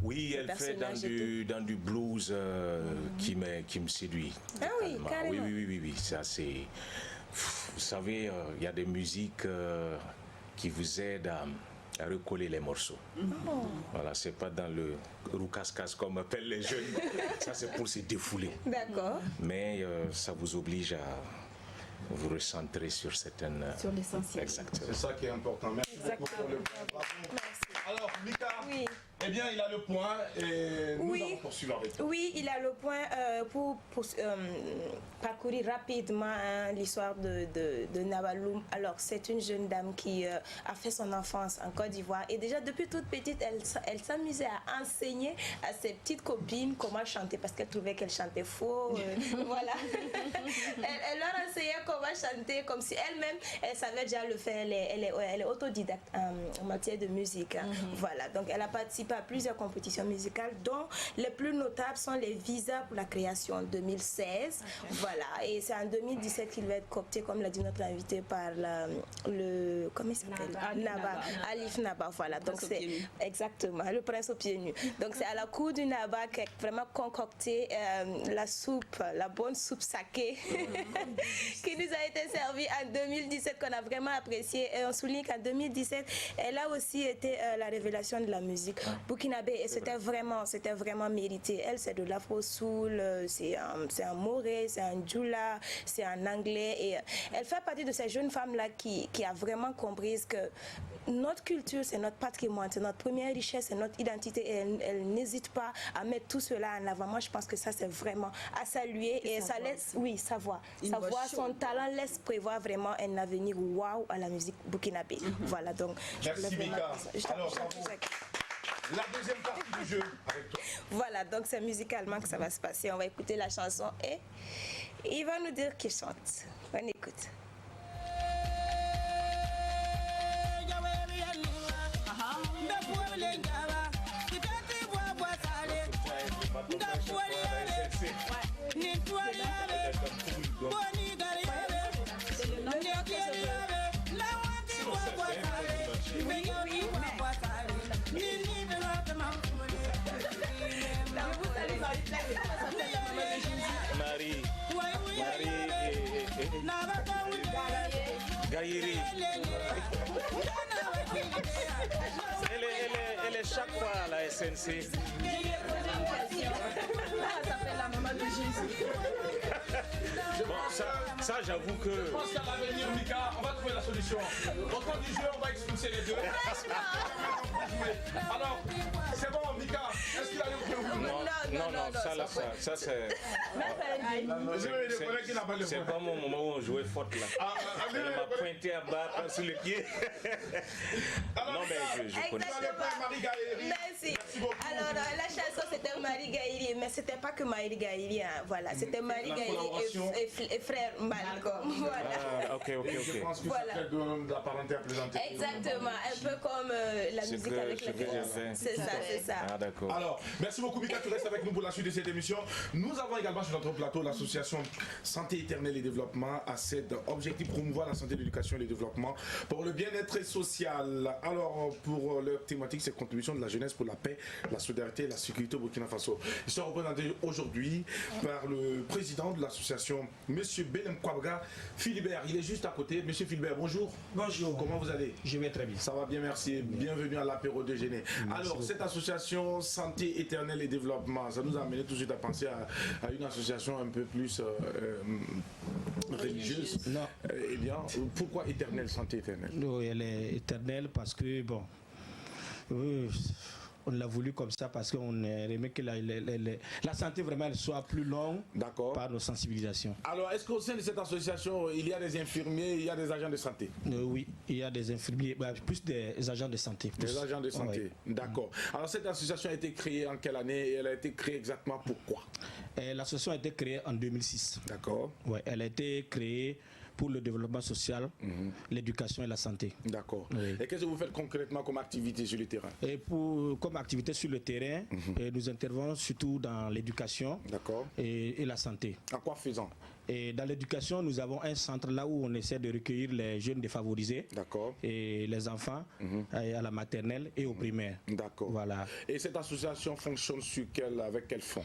Oui, elle fait dans du blues qui me séduit. Ah oui, carrément. Oui, ça c'est... Vous savez, il y a des musiques qui vous aident à recoller les morceaux. Voilà, c'est pas dans le roucasse-casse comme appellent les jeunes. Ça, c'est pour se défouler. D'accord. Mais ça vous oblige à vous recentrer sur certaines... Sur l'essentiel. Exactement. C'est ça qui est important. Merci beaucoup pour le point. Bravo. Alors, Mika, eh bien, il a le point et nous allons poursuivre avec toi. Oui, il a le point pour parcourir rapidement l'histoire de Nabalou. Alors, c'est une jeune dame qui a fait son enfance en Côte d'Ivoire et déjà depuis toute petite, elle s'amusait à enseigner à ses petites copines comment chanter parce qu'elle trouvait qu'elle chantait faux. Voilà. Elle leur enseignait comment chanter comme si elle-même, elle savait déjà le faire. Elle est autodidacte en matière de musique. Voilà, donc elle a participé à plusieurs compétitions musicales dont les plus notables sont les visas pour la création 2016. Voilà, et c'est en 2017 qu'il va être coopté, comme l'a dit notre invité, par le comment il s'appelle, Alif Naba. Voilà, donc c'est exactement le prince aux pieds nus. Donc c'est à la cour du Naba qu'a vraiment concocté la bonne soupe saké qui nous a été servie en 2017, qu'on a vraiment apprécié. Et on souligne qu'en 2017, elle a aussi été la révélation de la musique burkinabé et c'était vraiment mérité. Elle, c'est de l'afro-soul, c'est un moré, c'est un djoula, c'est un anglais et elle fait partie de ces jeunes femmes-là qui a vraiment compris que notre culture, c'est notre patrimoine, c'est notre première richesse, c'est notre identité et elle n'hésite pas à mettre tout cela en avant. Moi, je pense que ça, c'est vraiment à saluer et ça laisse, sa voix son talent laisse prévoir vraiment un avenir waouh à la musique burkinabé. Voilà, donc. Merci, Mika. Alors, bravo. La deuxième partie du jeu avec toi. Voilà, donc c'est musicalement que ça va se passer. On va écouter la chanson et il va nous dire qui chante. On écoute. Gaïri. Elle est chaque fois à la SNC. Bon, ça j'avoue que... Je pense qu'à l'avenir, Mika, on va trouver la solution. Au cours du jeu, on va expulser les deux. Alors, c'est bon, Mika, est-ce qu'il a le Non, ça c'est... C'est pas mon moment où on jouait forte là. Elle m'a pointé à bas sur les pieds. Non, mais je connais. Merci. Alors, la chanson c'était Marie Gaïri, mais c'était pas que Marie Gaïri. voilà, c'était Marie Gaël et frère Malcolm. Voilà. Ok. Je pense que Voilà. ça fait de la parenté à plaisanter. Exactement, un peu comme la musique avec les frères. C'est ça. Ah, d'accord. Alors, merci beaucoup Mika, tu restes avec nous pour la suite de cette émission. Nous avons également sur notre plateau l'association Santé éternelle et développement à cet objectif promouvoir la santé, l'éducation et le développement pour le bien-être social. Alors, pour leur thématique, c'est contribution de la jeunesse pour la paix, la solidarité et la sécurité au Burkina Faso. Ils sont représentés aujourd'hui par le président de l'association, Monsieur Belem Kwabga Philibert. Il est juste à côté. Monsieur Philibert, bonjour. Bonjour. Comment vous allez? Je vais très bien. Ça va bien, merci. Bienvenue à l'apéro déjeuner. Alors, cette association Santé éternelle et développement, ça nous a amené tout de suite à penser à une association un peu plus religieuse. Non. Eh bien, pourquoi éternelle, santé éternelle? Non, elle est éternelle parce que, bon, on l'a voulu comme ça parce qu'on aimait que la santé vraiment elle soit plus longue par nos sensibilisations. Alors, est-ce qu'au sein de cette association, il y a des infirmiers, il y a des agents de santé? Oui, il y a des infirmiers, plus des agents de santé. Des agents de santé, oui. D'accord. Alors, cette association a été créée en quelle année et elle a été créée exactement pourquoi? L'association a été créée en 2006. D'accord. Ouais, elle a été créée pour le développement social, l'éducation et la santé. D'accord. Oui. Et qu'est-ce que vous faites concrètement comme activité sur le terrain? Et comme activité sur le terrain, nous intervenons surtout dans l'éducation et la santé. En quoi faisant? Et dans l'éducation, nous avons un centre là où on essaie de recueillir les jeunes défavorisés et les enfants à la maternelle et au primaire. D'accord. Voilà. Et cette association fonctionne avec quel fonds?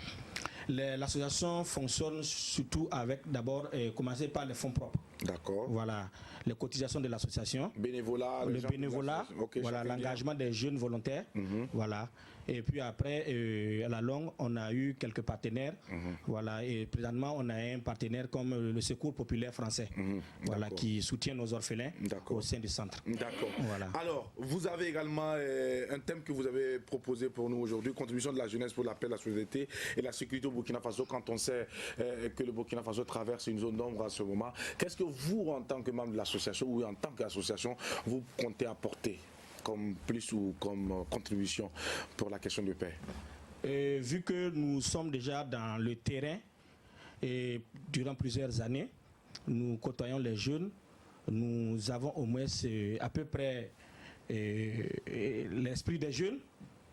L'association fonctionne surtout avec d'abord commencer par les fonds propres. D'accord. Voilà, les cotisations de l'association. Bénévolat. Le bénévolat. Voilà, l'engagement des jeunes volontaires. Voilà. Et puis après, à la longue, on a eu quelques partenaires. Voilà. Et présentement, on a un partenaire comme le Secours populaire français. Voilà, qui soutient nos orphelins au sein du centre. D'accord. Voilà. Alors, vous avez également un thème que vous avez proposé pour nous aujourd'hui, contribution de la jeunesse pour la paix, la solidarité et la sécurité au Burkina Faso, quand on sait que le Burkina Faso traverse une zone d'ombre à ce moment. Qu'est-ce que vous, en tant que membre de l'association ou en tant qu'association, vous comptez apporter comme plus ou comme contribution pour la question de paix? Vu que nous sommes déjà dans le terrain et durant plusieurs années, nous côtoyons les jeunes, nous avons au moins à peu près l'esprit des jeunes.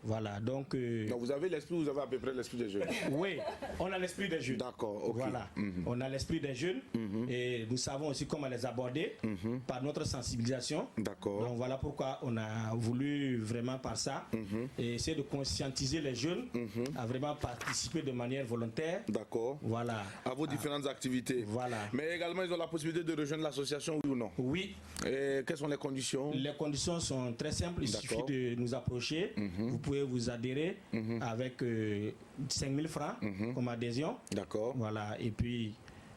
Voilà, donc vous avez l'esprit, vous avez à peu près l'esprit des jeunes. Oui, on a l'esprit des jeunes. D'accord, ok. Voilà, on a l'esprit des jeunes et nous savons aussi comment les aborder par notre sensibilisation. D'accord. Donc voilà pourquoi on a voulu vraiment par ça et essayer de conscientiser les jeunes à vraiment participer de manière volontaire. D'accord. Voilà. À vos différentes activités. Voilà. Mais également, ils ont la possibilité de rejoindre l'association, oui ou non? Oui. Et quelles sont les conditions? Les conditions sont très simples. Il suffit de nous approcher. Vous pouvez vous adhérer avec 5 000 francs comme adhésion. D'accord. Voilà. Et puis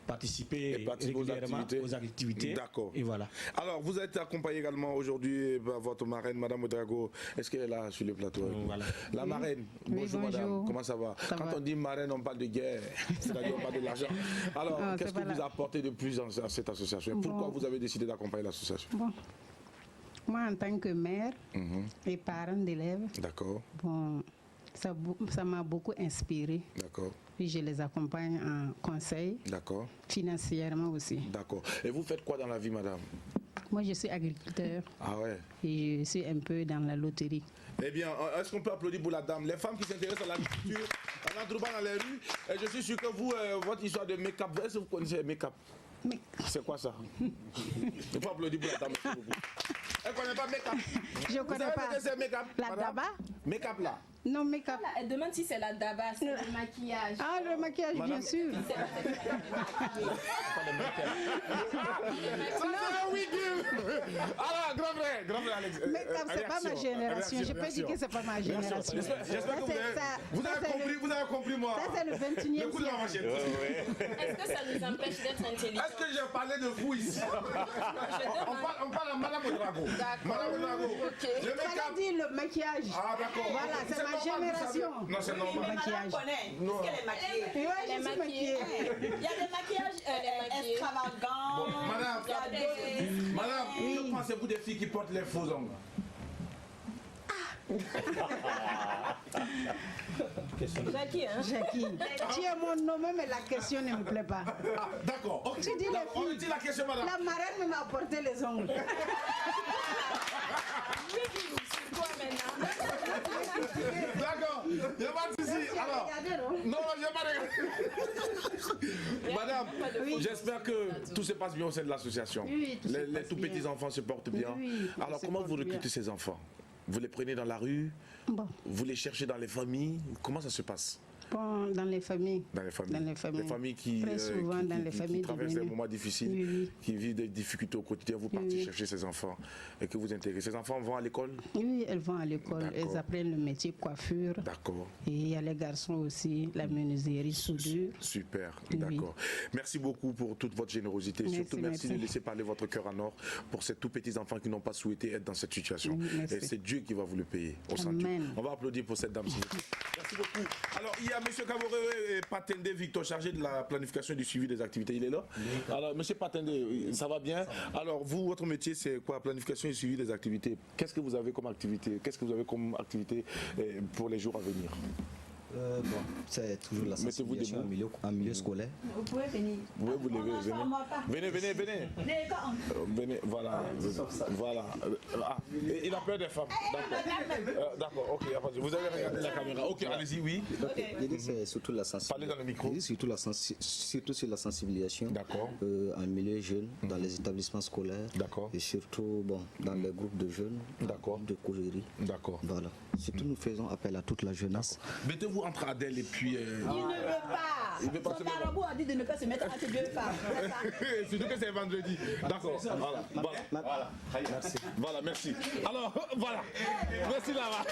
participer régulièrement aux activités. D'accord. Et voilà. Alors, vous êtes accompagné également aujourd'hui par votre marraine, Madame Odrago. Est-ce qu'elle est là sur le plateau? Voilà. La marraine. Bonjour, madame. Comment ça va? Quand on dit marraine, on parle de guerre. C'est-à-dire on parle de l'argent. Alors, qu'est-ce que vous apportez de plus dans cette association? Pourquoi vous avez décidé d'accompagner l'association? Moi, en tant que mère et parent d'élèves, bon, ça m'a beaucoup inspiré. D'accord. Puis je les accompagne en conseil. D'accord. Financièrement aussi. D'accord. Et vous faites quoi dans la vie, madame? Moi, je suis agriculteur. Ah ouais. Et je suis un peu dans la loterie. Eh bien, est-ce qu'on peut applaudir pour la dame? Les femmes qui s'intéressent à l'agriculture, en entrouvant dans les rues, et je suis sûr que vous, votre histoire de make-up, est-ce que vous connaissez make-up? C'est quoi ça? Il faut applaudir pour la dame. Elle ne connaît pas make-up. Je ne connais pas. C'est make-up. La daba? Make-up là. Non, make-up. Elle demande si c'est la daba, c'est le maquillage. Ah, le maquillage, bien sûr. Alors, grand frère Alex. Make-up, c'est pas ma génération. Je peux dire que c'est pas ma génération. J'espère que vous avez compris moi. Ça, c'est le 21e siècle. Est-ce que ça nous empêche d'être intelligents? Est-ce que j'ai parlé de vous ici? On parle à Madame Odrago. Madame Odrago. Ok. Je dit le maquillage. Ah, d'accord. Voilà, c'est ma génération. Non, c'est normal. Le maquillage. Non. Est-ce qu'elle est maquillée? Oui, je suis maquillée. Il y a des maquillages extravagants. Madame, que pensez-vous des filles qui portent les faux ongles? Jackie, hein? Jackie, tu es mon nom, mais la question ne me plaît pas. D'accord. Okay. Tu dis les on dit la question, madame. La marraine m'a apporté les ongles. D'accord, il n'y a pas de souci. Alors, non, je n'ai pas regardé. Madame, j'espère que tout se passe bien au sein de l'association. Oui, les tout petits enfants se portent bien. Oui, alors, comment vous recrutez ces enfants? Vous les prenez dans la rue? Bon. Vous les cherchez dans les familles? Comment ça se passe? Bon, dans les familles. Dans les familles. Dans les familles. Les familles qui, Très souvent dans les familles traversent des moments difficiles, oui. qui vivent des difficultés au quotidien. Vous partez chercher ces enfants et que vous intégrez. Ces enfants vont à l'école? Oui, elles vont à l'école. Elles apprennent le métier coiffure. D'accord. Et il y a les garçons aussi, la menuiserie, soudure. Super, oui. d'accord. Merci beaucoup pour toute votre générosité. Merci, Surtout, merci de laisser parler votre cœur en or pour ces tout petits enfants qui n'ont pas souhaité être dans cette situation. Merci. Et c'est Dieu qui va vous le payer. Au Amen. On va applaudir pour cette dame. Merci beaucoup. Alors, il y a M. Kaboré et Patende Victor, chargé de la planification et du suivi des activités. Il est là? Alors, M. Patende, ça va bien? Alors, vous, votre métier, c'est quoi? Planification et suivi des activités. Qu'est-ce que vous avez comme activité? Qu'est-ce que vous avez comme activité pour les jours à venir? Bon, c'est toujours la sensibilisation en milieu scolaire. Vous pouvez venir. Oui, vous levez, venez. Venez, voilà. Voilà. Ah, il a peur des femmes. D'accord. D'accord, ok. Vous avez regardé la caméra. Ok, allez-y, oui. Je dis c'est surtout la sensibilisation. Parlez dans le micro. Surtout sur la sensibilisation. D'accord. En milieu jeune, dans les établissements scolaires. D'accord. Et surtout, bon, dans les groupes de jeunes. D'accord. De causerie. D'accord. Voilà. Surtout, nous faisons appel à toute la jeunesse. Mettez-vous entre Adèle et puis... Il ne veut pas. Il veut pas Son marabout a dit de ne pas se mettre entre deux femmes. Surtout que c'est vendredi. D'accord. Voilà. Merci. Voilà, merci. Alors, voilà. Merci là-bas.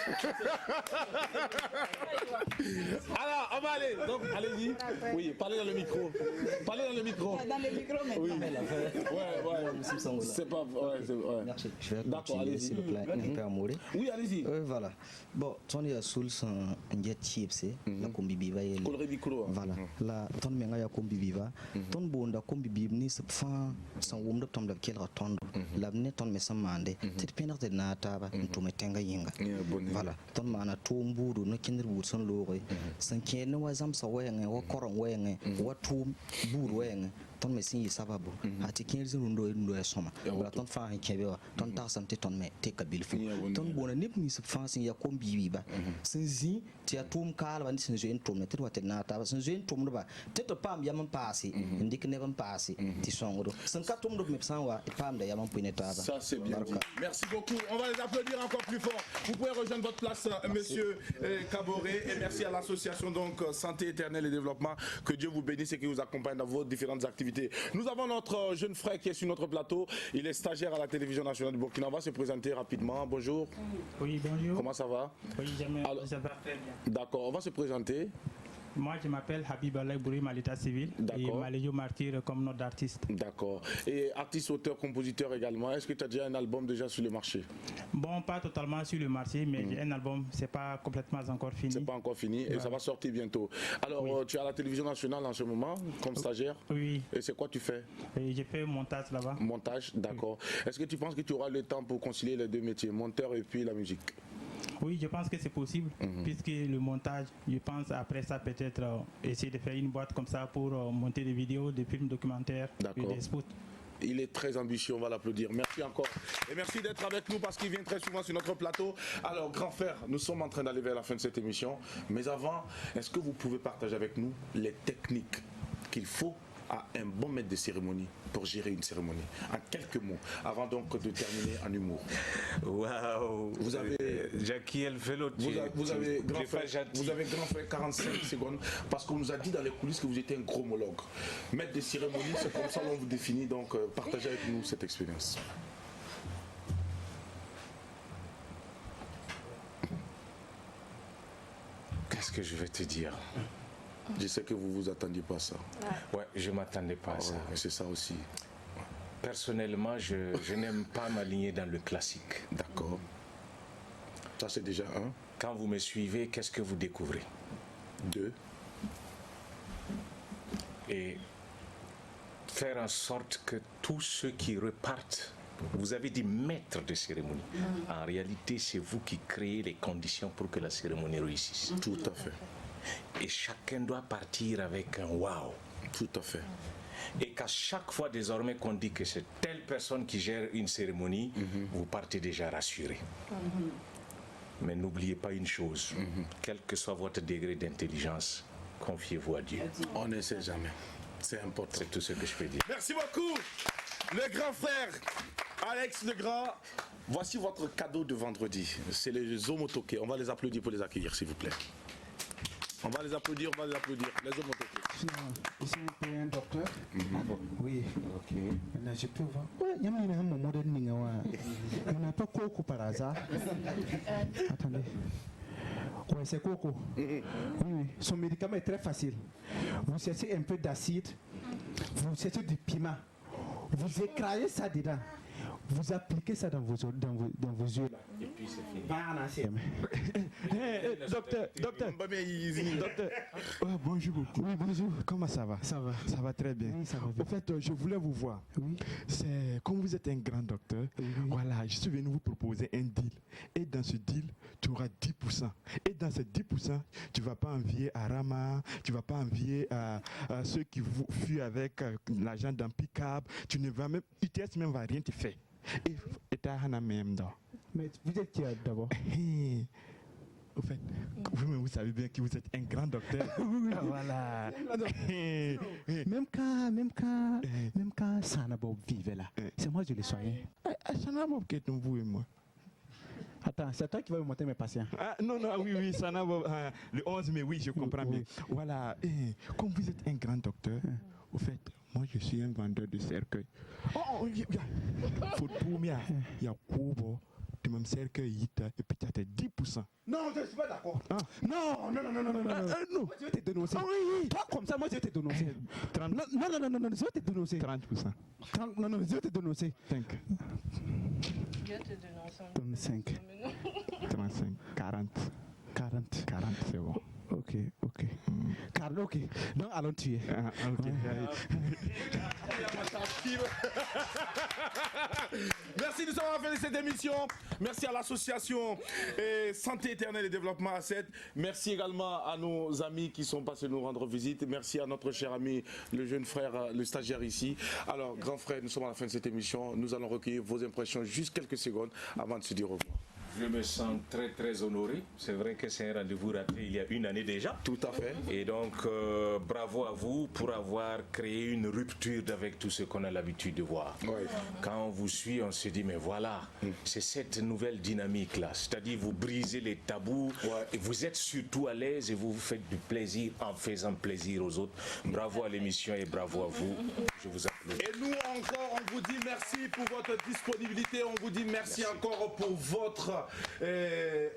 Alors, on va aller. Donc, allez-y. Oui, parlez dans le micro. Parlez dans le micro. Dans le micro, maintenant. Oui. Ouais. C'est pas... Ouais. Merci. Je vais continuer, s'il vous plaît. Oui, allez-y. Voilà. Bon, ton y a soul sans jet chips, la combi biva. Voilà. La ton menga ya combi biva. Ton bonda combi bib ni se fan sans wom de tom de quel ratondo. La ne ton me samande. Tet penar de na taba to me tenga yinga. Voilà. Ton mana tomburu no kinder wud son lore. San ken wa zam sa wenge wa koron wenge wa tum buru wenge. Ton me sin sababu ati kinzi ndo ya soma wala ton fa kebe wa ton ta samte ton me te kabil fu ton bona nip ni se fa sin ya kombi biba sin zi ti atum kala ban sin zen tom te wate na ta sin zen tom do ba te to pam ya man pasi ndik ne ban pasi ti songo sin ka tom do me san wa pam da ya man pine ta ba. Ça c'est bien dit. Merci beaucoup. On va les applaudir encore plus fort. Vous pouvez rejoindre votre place, monsieur Kaboré, et merci à l'association donc Santé Éternelle et Développement. Que Dieu vous bénisse et qu'il vous accompagne dans vos différentes activités. Nous avons notre jeune frère qui est sur notre plateau. Il est stagiaire à la télévision nationale du Burkina. On va se présenter rapidement. Bonjour. Oui, bonjour. Comment ça va? Oui, ça va très bien. D'accord, on va se présenter. Moi, je m'appelle Habib Alay Bourim à l'état civil et Maléo Martyr comme nom d'artiste. D'accord. Et artiste, auteur, compositeur également. Est-ce que tu as déjà un album déjà sur le marché? Bon, pas totalement sur le marché, mais j'ai un album, c'est pas complètement encore fini. C'est pas encore fini et ça va sortir bientôt. Alors, tu es à la télévision nationale en ce moment comme stagiaire? Oui. Et c'est quoi tu fais? J'ai fait montage là-bas. Montage, d'accord. Est-ce que tu penses que tu auras le temps pour concilier les deux métiers, monteur et puis la musique? Oui, je pense que c'est possible, puisque le montage, je pense après ça peut-être essayer de faire une boîte comme ça pour monter des vidéos, des films documentaires et des spots. Il est très ambitieux, on va l'applaudir. Merci encore. Et merci d'être avec nous parce qu'il vient très souvent sur notre plateau. Alors, grand frère, nous sommes en train d'aller vers la fin de cette émission. Mais avant, est-ce que vous pouvez partager avec nous les techniques qu'il faut à un bon maître de cérémonie pour gérer une cérémonie, en quelques mots, avant donc de terminer en humour? Waouh! Vous avez Jackie, elle fait l'autre. Vous avez grand frère 45 secondes parce qu'on nous a dit dans les coulisses que vous étiez un chromologue. Maître de cérémonie, c'est comme ça qu'on vous définit, donc partagez avec nous cette expérience. Qu'est-ce que je vais te dire? Je sais que vous ne vous attendiez pas à ça. Ouais, je ne m'attendais pas à ça. C'est ça aussi. Personnellement, je n'aime pas m'aligner dans le classique. D'accord. Ça, c'est déjà un. Quand vous me suivez, qu'est-ce que vous découvrez? 2. Et faire en sorte que tous ceux qui repartent Vous avez dit maître de cérémonie. En réalité, c'est vous qui créez les conditions pour que la cérémonie réussisse. Tout à fait. Et chacun doit partir avec un wow. Tout à fait. Et qu'à chaque fois désormais qu'on dit que c'est telle personne qui gère une cérémonie, vous partez déjà rassuré. Mais n'oubliez pas une chose, quel que soit votre degré d'intelligence, confiez-vous à Dieu. On ne sait jamais. C'est important. C'est tout ce que je peux dire. Merci beaucoup, le grand frère Alex Legrand. Voici votre cadeau de vendredi. C'est les Omotoké. On va les applaudir pour les accueillir, s'il vous plaît. On va les applaudir, les Omotoké. Ici, un docteur. Oui. Ok. Là, je peux voir. Ouais, il y a un moment de on n'a pas coco par hasard. Attendez. Oui, c'est coco. Oui, oui. Son médicament est très facile. Vous cherchez un peu d'acide, vous cherchez du piment, vous écrasez ça dedans, vous appliquez ça dans vos yeux. Et puis c'est fini. Docteur. Bonjour beaucoup. Oui, bonjour. Comment ça va? Ça va très bien. Oui, ça va bien. En fait, je voulais vous voir. Oui. C'est comme vous êtes un grand docteur. Oui. Voilà, je suis venu vous proposer un deal. Et dans ce deal, tu auras 10%. Et dans ces 10%, tu ne vas pas envier à Rama, tu ne vas pas envier à ceux qui fuient avec l'argent d'un pick-up. Tu ne vas même, UTS même va rien te faire. Et tu as même dans. Mais vous êtes qui d'abord? Au fait, vous savez bien que vous êtes un grand docteur. Voilà. Même quand Sanabob vivait là, c'est moi qui le soignais. Sanabob qui est vous et moi. Attends, c'est toi qui vas me monter mes patients. Ah, non, oui, Sanabob, le 11 mai, oui, je comprends bien. Voilà, comme vous êtes un grand docteur, au fait, moi je suis un vendeur de cercueils. Faut tout il y a Kubo. Tu me cercueil et puis tu as 10%. Non, je ne suis pas d'accord. Ah. Non. Non. Je vais te dénoncer. Ah, oui. Toi, comme ça, moi, je vais te dénoncer. 30. Non, je vais te dénoncer. 30%. Non, je vais te dénoncer. 5. Je vais te dénoncer. 5. 35. 40, c'est bon. Ok. Ok. Donc, allons tuer. Ok. Merci de nous avoir fait cette émission. Merci à l'association Santé Éternelle et Développement A7. Merci également à nos amis qui sont passés nous rendre visite. Merci à notre cher ami, le jeune frère, le stagiaire ici. Alors, grand frère, nous sommes à la fin de cette émission. Nous allons recueillir vos impressions juste quelques secondes avant de se dire au revoir. Je me sens très très honoré. C'est vrai que c'est un rendez-vous raté il y a une année déjà. Tout à fait. Et donc bravo à vous pour avoir créé une rupture avec tout ce qu'on a l'habitude de voir. Ouais. Quand on vous suit, on se dit mais voilà, c'est cette nouvelle dynamique là. C'est-à-dire vous brisez les tabous et vous êtes surtout à l'aise et vous vous faites du plaisir en faisant plaisir aux autres. Bravo à l'émission et bravo à vous. Je vous applaudis. Et nous encore, on vous dit merci pour votre disponibilité. On vous dit merci encore pour votre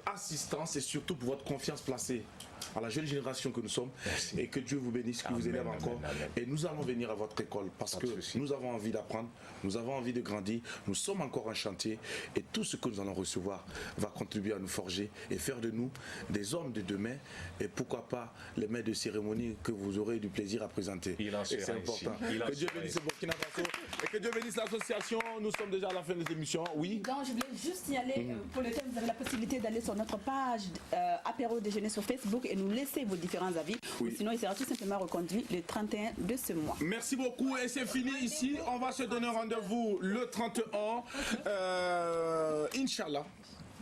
assistance et surtout pour votre confiance placée à la jeune génération que nous sommes. Merci. Et que Dieu vous bénisse, qu'il vous élève encore. Amen. Et nous allons venir à votre école parce que nous avons envie d'apprendre, nous avons envie de grandir, nous sommes encore en chantier et tout ce que nous allons recevoir va contribuer à nous forger et faire de nous des hommes de demain et pourquoi pas les maîtres de cérémonie que vous aurez du plaisir à présenter. Et c'est important. Que Dieu bénisse Burkina Faso et que Dieu bénisse l'association. Nous sommes déjà à la fin de l'émission. Oui. Donc je voulais juste y aller. Pour le thème, vous avez la possibilité d'aller sur notre page apéro déjeuner sur Facebook et nous laisser vos différents avis. Ou sinon, il sera tout simplement reconduit le 31 de ce mois. Merci beaucoup et c'est fini ici. On va se donner rendez-vous le 31. Inch'Allah.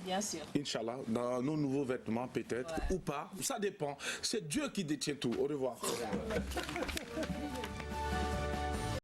Bien sûr. Inch'Allah, dans nos nouveaux vêtements peut-être ou pas. Ça dépend. C'est Dieu qui détient tout. Au revoir.